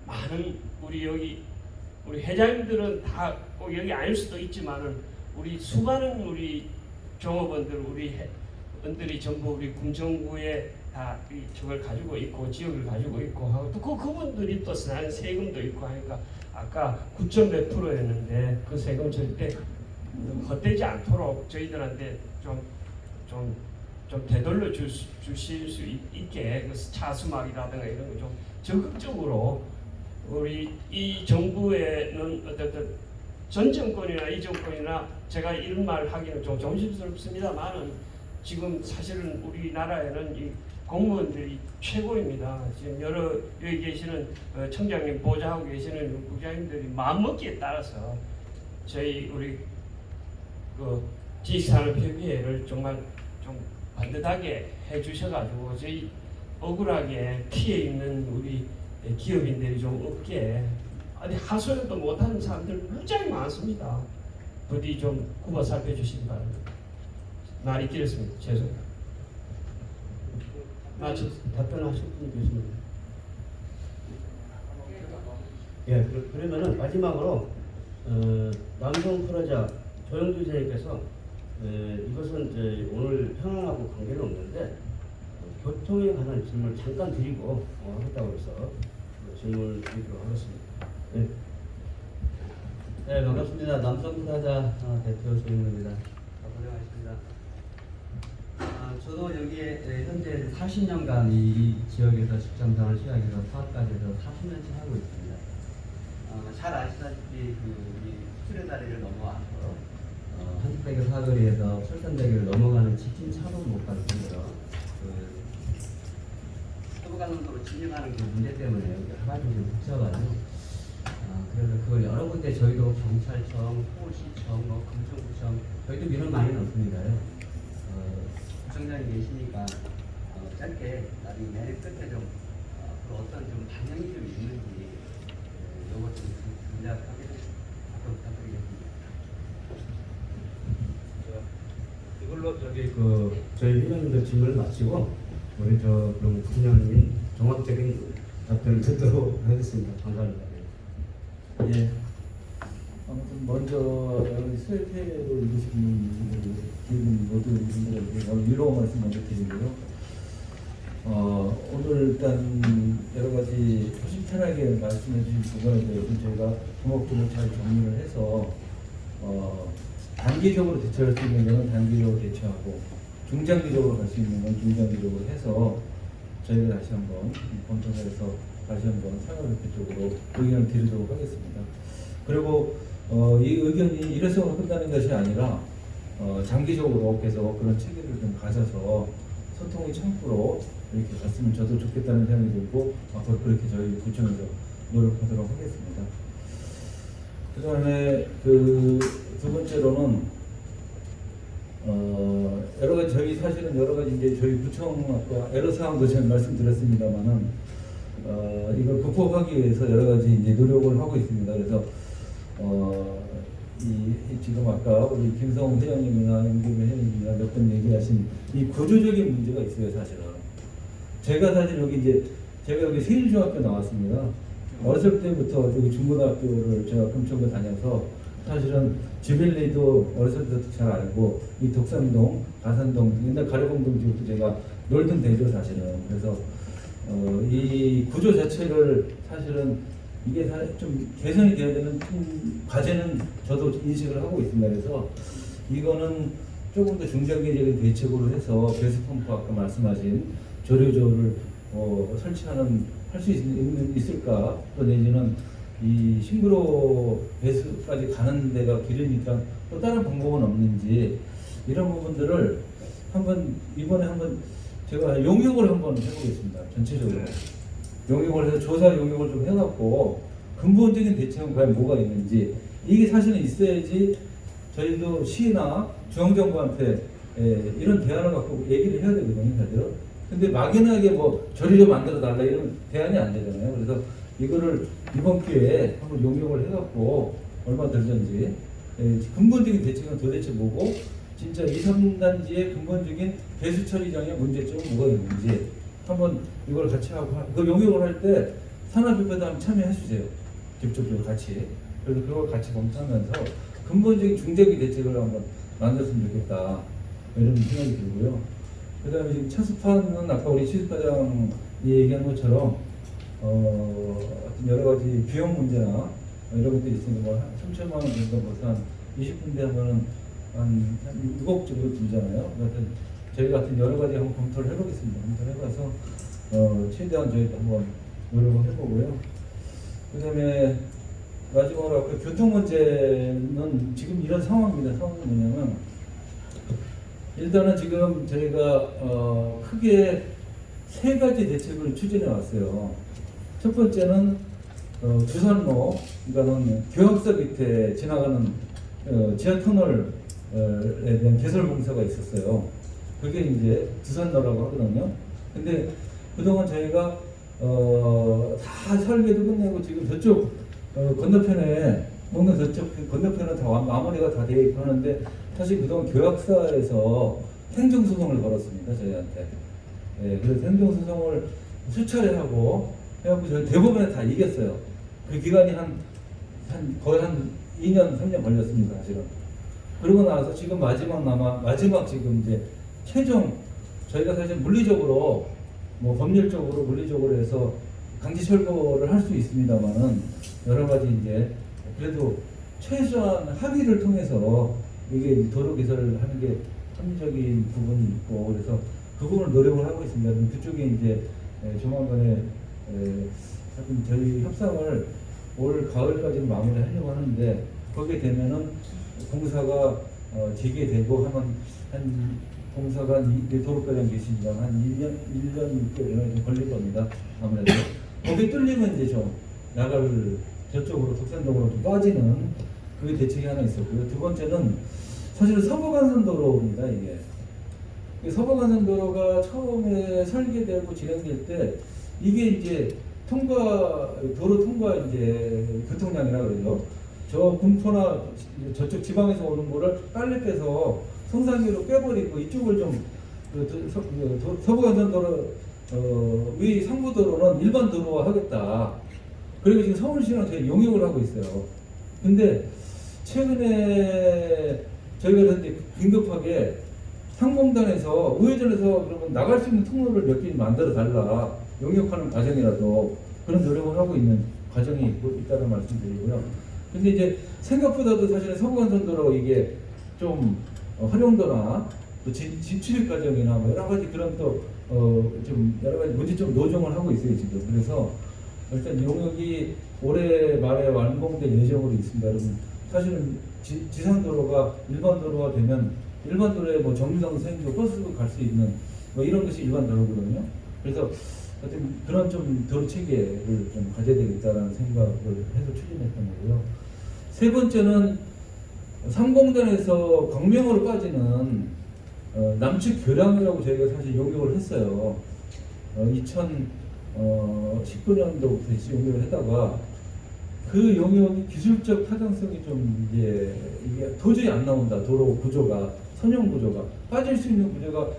많은 우리 회장님들은 다 꼭 여기 아닐 수도 있지만은 우리 수많은 우리 종업원들, 우리 회원들이 전부 우리 금정구에 다 저걸 가지고 있고 지역을 가지고 있고 하고 또 그분들이 또 쓰는 세금도 있고 하니까 아까 9.몇 %였는데 그 세금 절대 헛되지 않도록 저희들한테 좀 되돌려 주실 수 있게 그 차수막이라든가 이런 거 좀 적극적으로 우리 이 정부에는 어쨌든 전 정권이나 이 정권이나 제가 이런 말 하기는 좀 조심스럽습니다만은 지금 사실은 우리나라에는 이 공무원들이 최고입니다. 지금 여기 계시는 청장님 보좌하고 계시는 부장님들이 마음먹기에 따라서 저희 우리 그 지식산업협의회를 정말 좀 반듯하게 해주셔가지고 저희 억울하게 피해 있는 우리 기업인들이 좀 없게 아니 하소연도 못하는 사람들 무지하게 많습니다. 부디 좀 굽어 살펴주시기 바랍니다. 말이 길었습니다. 죄송합니다. 답변하실 분이 계십니다. 예, 그러면은 마지막으로 남성 프로자 조영주 선생님께서 이것은 이제 오늘 현황하고 관계는 없는데 교통에 관한 질문을 잠깐 드리고 하겠다고 해서 질문을 드리도록 하겠습니다. 네. 네, 반갑습니다. 남성프라자 대표 조영주입니다. 고생하셨습니다. 저도 여기에 현재 40년간 이 지역에서 직장생활 시작해서 사업까지 해서 40년째 하고 있습니다. 잘 아시다시피 우리 수레다리를 넘어와서 한국대교 사거리에서 철산대교를 넘어가는 직진 차도 못 가는 정도로 서부간선도로 진입하는 그 문제 때문에 여기 하가지고 좀 복잡하죠. 그래서 그걸 여러 군데 저희도 경찰청, 서울시청, 금천구청 저희도 민원 많이 넣습니다요. 구청장이 계시니까 짧게 나중에 내일 끝에 좀 어떤 좀 방향이 좀 있는지 요거 좀 간략하게 답변 부탁드리겠습니다. 이걸로 저희 회장님들 질문을 마치고 우리 그럼 부장님 종합적인 답변을 듣도록 하겠습니다. 감사합니다. 예. 아무튼 먼저 여기 수혜태로 입으신 기분 모두 분들에게 위로 말씀 먼저 드리고요. 오늘 일단 여러 가지 심편하게 말씀해 주신 부분에 대해서 저희가 조목조목 잘 정리를 해서 단기적으로 대처할 수 있는 것은 단기적으로 대처하고 중장기적으로 갈 수 있는 건 중장기적으로 해서 저희가 다시 한번 검토해서 다시 한번 상업협회 쪽으로 의견을 드리도록 하겠습니다. 그리고 이 의견이 일회성으로 끝나는 것이 아니라 장기적으로 계속 그런 체계를 좀 가져서 소통의 창구로 이렇게 갔으면 저도 좋겠다는 생각이 들고 앞으로 그렇게 저희 구청에서 노력하도록 하겠습니다. 그 다음에 두 번째로는 여러 가지 저희 사실은 여러 가지 이제 저희 구청 아까 애로사항도 제가 말씀드렸습니다만은 이걸 극복하기 위해서 여러 가지 이제 노력을 하고 있습니다. 그래서 지금 아까 우리 김성훈 회장님이나 영김 회장님이나 몇 번 얘기하신 이 구조적인 문제가 있어요. 사실은 제가 사실 제가 여기 세일중학교 나왔습니다. 어렸을 때부터 여기 중고등학교를 제가 금천구 다녀서 사실은 주빌리도 어렸을 때부터 잘 알고 이 독산동, 가산동, 옛날 가래봉동 지역도 제가 놀던 데죠 사실은. 그래서 이 구조 자체를 사실은 이게 좀 개선이 되어야 되는 과제는 저도 인식을 하고 있습니다. 그래서 이거는 조금 더 중장기적인 대책으로 해서 배수펌프 아까 말씀하신 조류조를 할 수 있을까, 또 내지는 이 싱그로 배수까지 가는 데가 길으니까 또 다른 방법은 없는지 이런 부분들을 이번에 한번 제가 용역을 한번 해보겠습니다. 전체적으로 용역을 해서 조사 용역을 좀 해갖고 근본적인 대책은 과연 뭐가 있는지, 이게 사실은 있어야지 저희도 시나 중앙정부한테 이런 대안을 갖고 얘기를 해야 되거든요, 사실. 근데 막연하게 조리 좀 만들어 달라 이런 대안이 안 되잖아요. 그래서 이거를 이번 기회에 한번 용역을 해갖고 얼마 들든지 근본적인 대책은 도대체 뭐고, 진짜 2, 3단지의 근본적인 배수 처리장의 문제점은 뭐가 있는지 한번 이걸 같이 하고, 그 용역을 할 때 산업협회도 한번 참여해 주세요. 직접적으로 같이. 그래서 그걸 같이 검토하면서 근본적인 중장기 대책을 한번 만들었으면 좋겠다, 이런 생각이 들고요. 그 다음에 지금 차수판은 아까 우리 시습과장이 얘기한 것처럼 여러 가지 비용 문제나 이런 것들이 있으니까 3천만 원 정도 벌써 한 20군데 하면은 한 6억 정도 들잖아요. 그래서 저희 같은 여러 가지 한번 검토를 해보겠습니다. 검토를 해봐서 최대한 저희도 한번 노력을 해보고요. 그 다음에 마지막으로 교통 문제는 지금 이런 상황입니다. 상황은 뭐냐면 일단은 지금 저희가 크게 세 가지 대책을 추진해 왔어요. 첫 번째는 두산로, 그러니까는 교학사 밑에 지나가는 지하 터널에 대한 개설 공사가 있었어요. 그게 이제 두산로라고 하거든요. 근데 그동안 저희가 다 설계도 끝내고 지금 저쪽 건너편에 뭔가 저쪽 건너편은 다 마무리가 다 되어 있고 하는데 사실 그동안 교학사에서 행정소송을 걸었습니다, 저희한테. 예, 그래서 행정소송을 수차례 하고 해갖고 저희 대법원에 다 이겼어요. 그 기간이 거의 한 2년, 3년 걸렸습니다, 사실은. 그러고 나서 지금 마지막 지금 이제 최종 저희가 사실 물리적으로 뭐 법률적으로 물리적으로 해서 강제 철거를 할 수 있습니다만은 여러 가지 이제 그래도 최소한 합의를 통해서 이게 도로 개설을 하는 게 합리적인 부분이 있고 그래서 그 부분을 노력을 하고 있습니다. 그쪽에 이제 조만간에 하여튼 저희 협상을 올 가을까지는 마무리하려고 하는데 거기에 되면은 공사가 재개되고 하면 한 공사가 도로과정 계십니다. 한 1년 6개월 좀 걸릴 겁니다. 아무래도 거기 뚫리면 이제 좀 나갈 저쪽으로 독산동으로 좀 빠지는 그게 대책이 하나 있었고요. 두 번째는 사실은 서부간선도로입니다. 이게 서부간선도로가 처음에 설계되고 진행될 때 이게 이제 도로 통과 이제 교통량이라 그러죠. 저 군포나 저쪽 지방에서 오는 거를 빨리 빼서 성산기로 빼버리고 이쪽을 좀 서부간선도로 위 상부도로는 일반 도로화 하겠다. 그리고 지금 서울시랑 저희 용역을 하고 있어요. 근데 최근에 저희가 이제 긴급하게 상공단에서 우회전해서 그러면 나갈 수 있는 통로를 몇 개 만들어 달라. 용역하는 과정이라도 그런 노력을 하고 있는 과정이 있다는 말씀드리고요. 근데 이제 생각보다도 사실은 서부간선도로 이게 좀 활용도나 또 진출입 과정이나 뭐 여러 가지 그런 또 좀 여러 가지 문제점 노정을 하고 있어요 지금. 그래서 일단 용역이 올해 말에 완공될 예정으로 있습니다. 여러분 사실은 지상도로가 일반 도로가 되면 일반 도로에 뭐 정류장 생기고 버스도 갈 수 있는 뭐 이런 것이 일반 도로거든요. 그래서 하여튼 그런 좀 도로 체계를 좀 가져야 되겠다라는 생각을 해서 추진했던 거고요. 세 번째는 상공단에서 광명으로 빠지는 남측 교량이라고 저희가 사실 용역을 했어요. 2019년도부터 용역을 하다가 그 용역이 기술적 타당성이 좀 이제 이게 도저히 안 나온다. 도로 구조가 선형 구조가 빠질 수 있는 구조가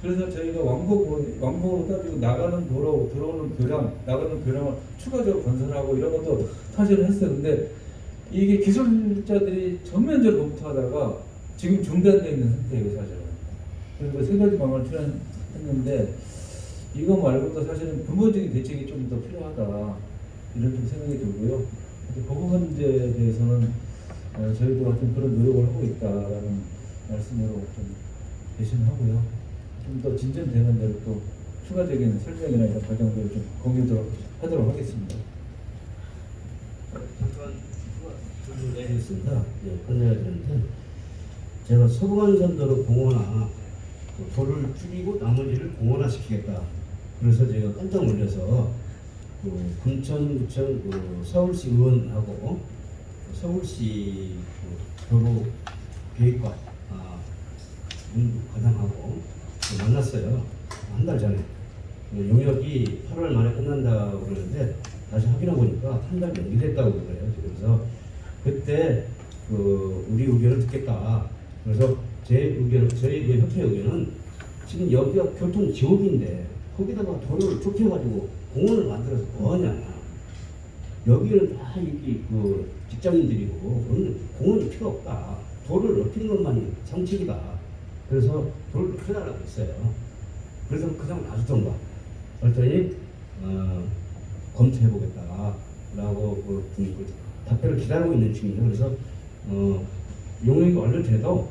그래서 저희가 왕복으로 따지고 나가는 도로 들어오는 교량 나가는 교량을 추가적으로 건설하고 이런 것도 사실은 했어요. 근데 이게 기술자들이 전면적으로 검토하다가 지금 중단되어 있는 상태예요, 사실은. 그래서 세 가지 방안을 출연했는데 이거 말고도 사실은 근본적인 대책이 좀 더 필요하다 이런 좀 생각이 들고요. 그 부분에 대해서는 저희도 같은 그런 노력을 하고 있다라는 말씀으로 좀 대신하고요. 좀 더 진전되는 대로 또 추가적인 설명이나 이런 과정들을 좀 공유하도록 하겠습니다. 있습니다. 끝내야 되는데 제가 서부간선도로 공원화 도를 줄이고 나머지를 공원화시키겠다. 그래서 제가 깜짝 놀라서 군천구청 서울시 의원하고 서울시 도로 계획과 과장하고 만났어요. 한 달 전에 용역이 8월 말에 끝난다고 그러는데 다시 확인해 보니까 한 달 연기됐다고 그래요. 그래서 그때 우리 의견을 듣겠다. 그래서 저희 그 협회 의견은 지금 여기가 교통 지옥인데 거기다가 도로를 좁혀가지고 공원을 만들어서 뭐하냐. 여기는 다 여기 직장인들이고 그런 공원이 필요 없다. 도로를 넓히는 것만이 정책이다. 그래서 도로를 높여달라고 했어요. 그래서 그 사람 놔주던가. 그랬더니 검토해보겠다라고 그 답변을 기다리고 있는 중이에요. 그래서 용역이 완료돼도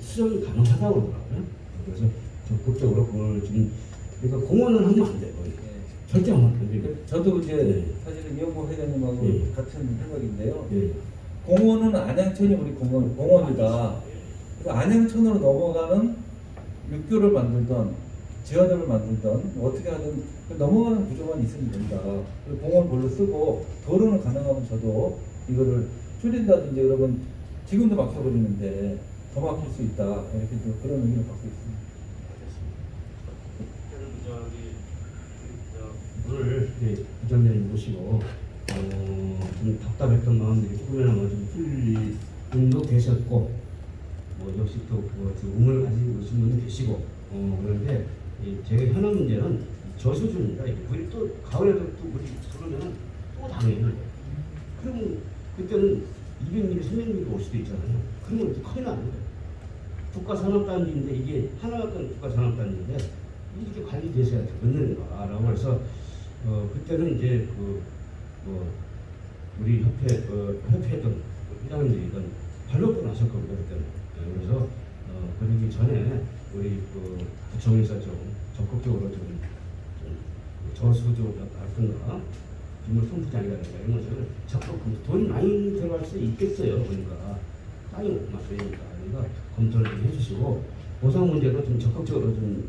수정이 가능하다고 그러더라고요. 그래서 적극적으로 그걸 지금 그러니까 공원은 하면 안 돼요. 절대 하면 안 돼요. 저도 이제 사실은 이영복 회장님하고 같은 생각인데요. 공원은 안양천이 우리 공원이다. 안양천으로 넘어가는 육교를 만들던 지하들을 만들던 어떻게 하든 넘어가는 구조만 있으면 된다. 그리고 공원을 별로 쓰고 도로는 가능하면 저도 이거를 줄인다든지 그러면 지금도 막혀버리는데 더 막힐 수 있다. 이렇게 또 그런 의미를 갖고 있습니다. 오늘 부장님 모시고 좀 답답했던 마음들이 조금이나마 좀 풀린 분도 계셨고 역시 또 의문을 가지고 계신 분도 계시고 그런데 제가 현안 문제는 저수준입니다. 우리 또 가을에도 또 우리 그러면 또 당해요. 그러면 그때는 200mm, 300mm 올 수도 있잖아요. 그러면 또 큰일 납니다. 국가산업단지인데 이게 하나같은 국가산업단지인데 이렇게 관리돼서야 되는가라고 해서 그때는 이제 우리 협회든 회장님들이든 발로도 나섰거든요 그때는. 그래서 그러기 전에 우리 구청에서 좀 적극적으로 좀 저수조라든가 빗물 통부장이라든가 이런 것을 적극 돈이 많이 들어갈 수 있겠어요. 그러니까 땅이 맞으니까 그러니까 검토를 좀 해주시고 보상 문제도 좀 적극적으로 좀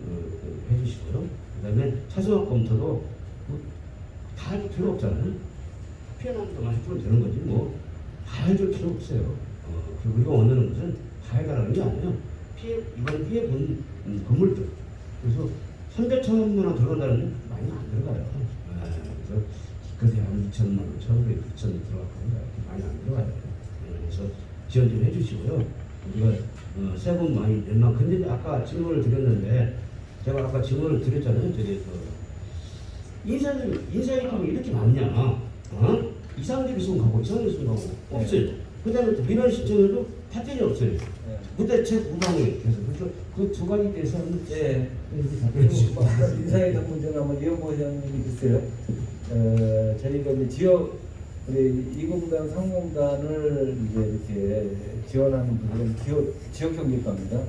해주시고요. 그다음에 차수학 검토도 다 할 필요 없잖아요. 피해나는 것만 해주면 되는 거지 다 해줄 필요 없어요. 그리고 우리가 원하는 것은 다 해달라는 게 아니에요. 이번 피해 본 건물들. 그래서 300천만 원 들어간다는 게 많이 안 들어가요. 그래서 기껏해 한 2천만 원, 1,500, 2천 들어갈 겁니다. 많이 안 들어가요. 그래서 지원 좀 해주시고요. 우리가 세금 많이 낼만. 근데 아까 질문을 드렸는데 제가 아까 질문을 드렸잖아요. 인사이동이 이렇게 많냐? 이상적인 수는 가고 이상적인 수는 가고 없어요. 그다음에 민원 신청에도 파견이 없어요. 무대책 무방에 그래서 그 두 가지 대해서는 인사이동 문제는 아마 이영보 회장님이 글쎄요. 저희가 이제 지역 우리 이공단 상공단을 이제 이렇게 지원하는 부분은 지역경제과입니다.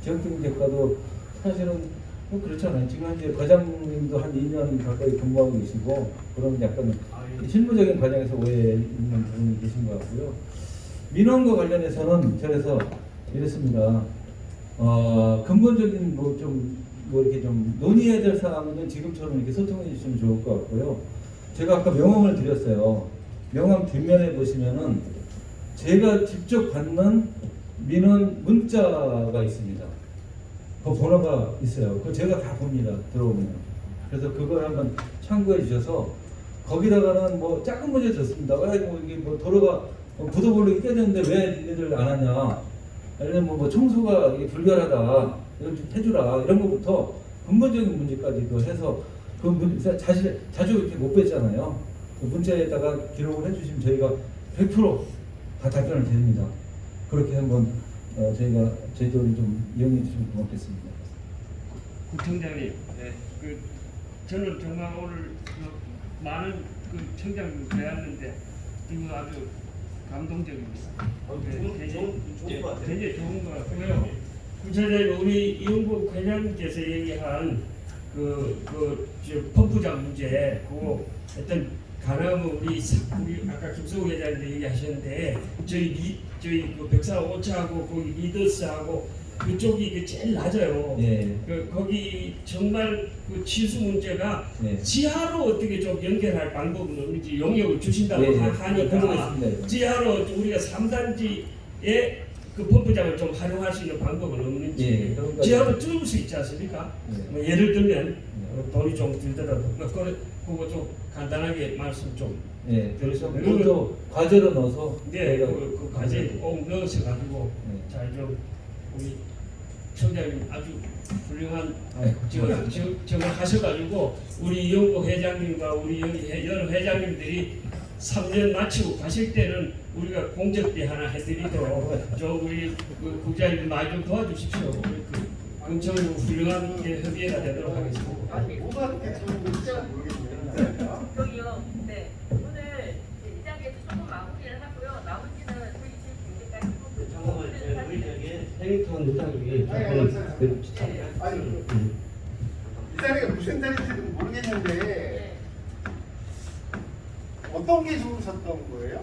지역경제과도 사실은 그렇잖아요. 지금 현재 과장님도 한 2년 가까이 근무하고 계시고 그런 약간 실무적인 과정에서 오해 있는 부분이 계신 것 같고요. 민원과 관련해서는 그래서 이랬습니다. 근본적인 이렇게 좀 논의해야 될 사항은 지금처럼 이렇게 소통해 주시면 좋을 것 같고요. 제가 아까 명함을 드렸어요. 명함 뒷면에 보시면은 제가 직접 받는 민원 문자가 있습니다. 그 번호가 있어요. 그거 제가 다 봅니다. 들어오면. 그래서 그걸 한번 참고해 주셔서 거기다가는 작은 문제 졌습니다. 이게 도로가 부도볼록이 깨졌는데 왜 니네들 안 하냐? 아니면 청소가 이게 불결하다. 이걸 좀 해주라. 이런 것부터 근본적인 문제까지도 해서 그 문제 자주 이렇게 못 뵀잖아요. 그 문자에다가 기록을 해주시면 저희가 100% 다 답변을 드립니다. 그렇게 한번 저희들이 좀 이용해 주시면 고맙겠습니다. 구청장님, 저는 정말 오늘 많은 청장님 뵈었는데 이거 아주 감동적입니다. 굉장히 좋은 것 같고요. 구청장님, 우리 이용국 회장님께서 얘기한 펌프장 문제, 그거 어떤 가능하면 우리 아까 김성우 회장님도 얘기하셨는데 저희 벽사 오차하고 거기 리더스하고 그쪽이 제일 낮아요. 거기 정말 치수 문제가 지하로 어떻게 좀 연결할 방법은 없는지 용역을 주신다고 하니까 지하로 우리가 3단지에 그 펌프장을 좀 활용할 수 있는 방법은 없는지 지하로 뚫을 수 있지 않습니까? 예를 들면 돈이 좀 들더라도 그거 좀 간단하게 말씀 좀 그래서 그것도 과제로 넣어서 그 과제에 꼭 넣어서 가지고 잘 좀 우리 청장님 아주 훌륭한 저걸 하셔가지고 우리 이용국 회장님과 우리 여러 회장님들이 3년 마치고 가실 때는 우리가 공적비 하나 해드리도록 우리 국장님 많이 좀 도와주십시오. 엄청 훌륭한 협의회가 되도록 하겠습니다. 뭐가 대처인지 모르겠네요. 여기요. 네. 오늘 이 자리에서 조금 마무리를 하고요. 나머지는 저희 지금 경제까지 잠깐만, 우리 행위통 부장님이 이 자리가 무슨 자리인지도 모르겠는데 어떤 게 좋으셨던 거예요?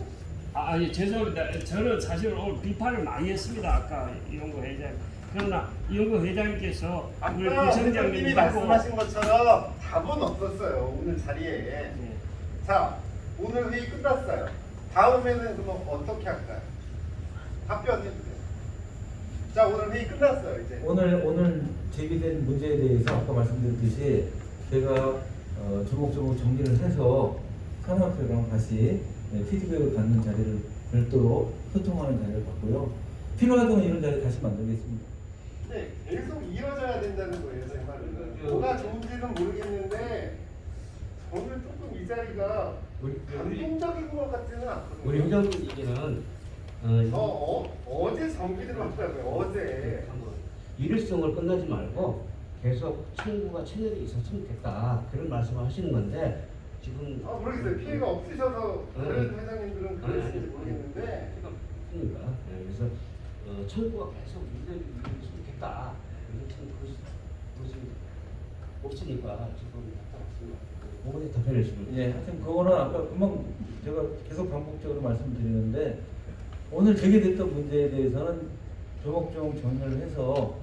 아니 죄송합니다. 저는 사실 오늘 비판을 많이 했습니다. 아까 이런 거 회장. 그러나 연구 회장님께서 우리 아까 회장님이 부성장님하고 말씀하신 것처럼 답은 없었어요 오늘 자리에. 자 오늘 회의 끝났어요. 다음에는 그럼 어떻게 할까요? 답변해 주세요. 자 오늘 회의 끝났어요 이제. 오늘 제기된 문제에 대해서 아까 말씀드렸듯이 제가 조목조목 정리를 해서 산업회랑 다시 피드백을 받는 자리를 별도로 소통하는 자리를 갖고요. 필요하다면 이런 자리 다시 만들겠습니다. 네, 계속 이어져야 된다는 거예요, 제 말은. 뭐가 좋은지는 모르겠는데 저는 조금 이 자리가 감동적인 것 같지는 않거든요. 우리 회장님 얘기는 어제 정기를 왔다고요, 어제. 일일성을 끝나지 말고 계속 청구가 채널이 있었으면 좋겠다 그런 말씀을 하시는 건데 지금 모르겠어요. 피해가 없으셔서 다른 회장님들은 그러실지 모르겠는데. 그러니까 그래서 청구가 계속 이루어졌으면 좋겠다. 이게 참 그것이 없으니까 지금 그거에 답변을 주는. 예, 하여튼 그거는 아까 금방 제가 계속 반복적으로 말씀드리는데 오늘 제기됐던 문제에 대해서는 조목조목 정리를 해서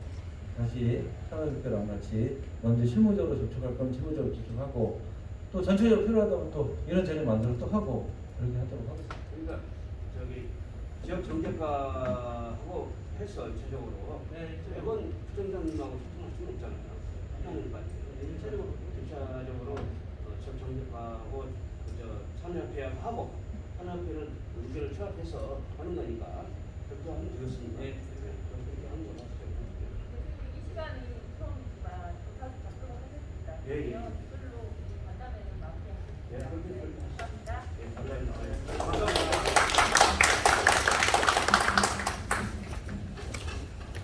다시 산업협회랑 같이 먼저 실무적으로 접촉할 건 실무적으로 접촉하고 또 전체적으로 필요하다면 또 이런 자리 만들어 또 하고 그렇게 하도록 하겠습니다. 그러니까 저기 지역 정책과하고 했어 전체적으로. 매번 부정장님하고 소통할 수는 없잖아요. 전체적으로 지역 정책과하고 산업협회하고 산업협회는 의견을 취합해서 하는 거니까 그렇게 하면 되겠습니다. 그렇게 하는 거죠. 이 시간이 처음이지만 사실 작성을 하셨습니다. 예, 예. 이걸로 간담회를 마무리하겠습니다. 예, 그렇게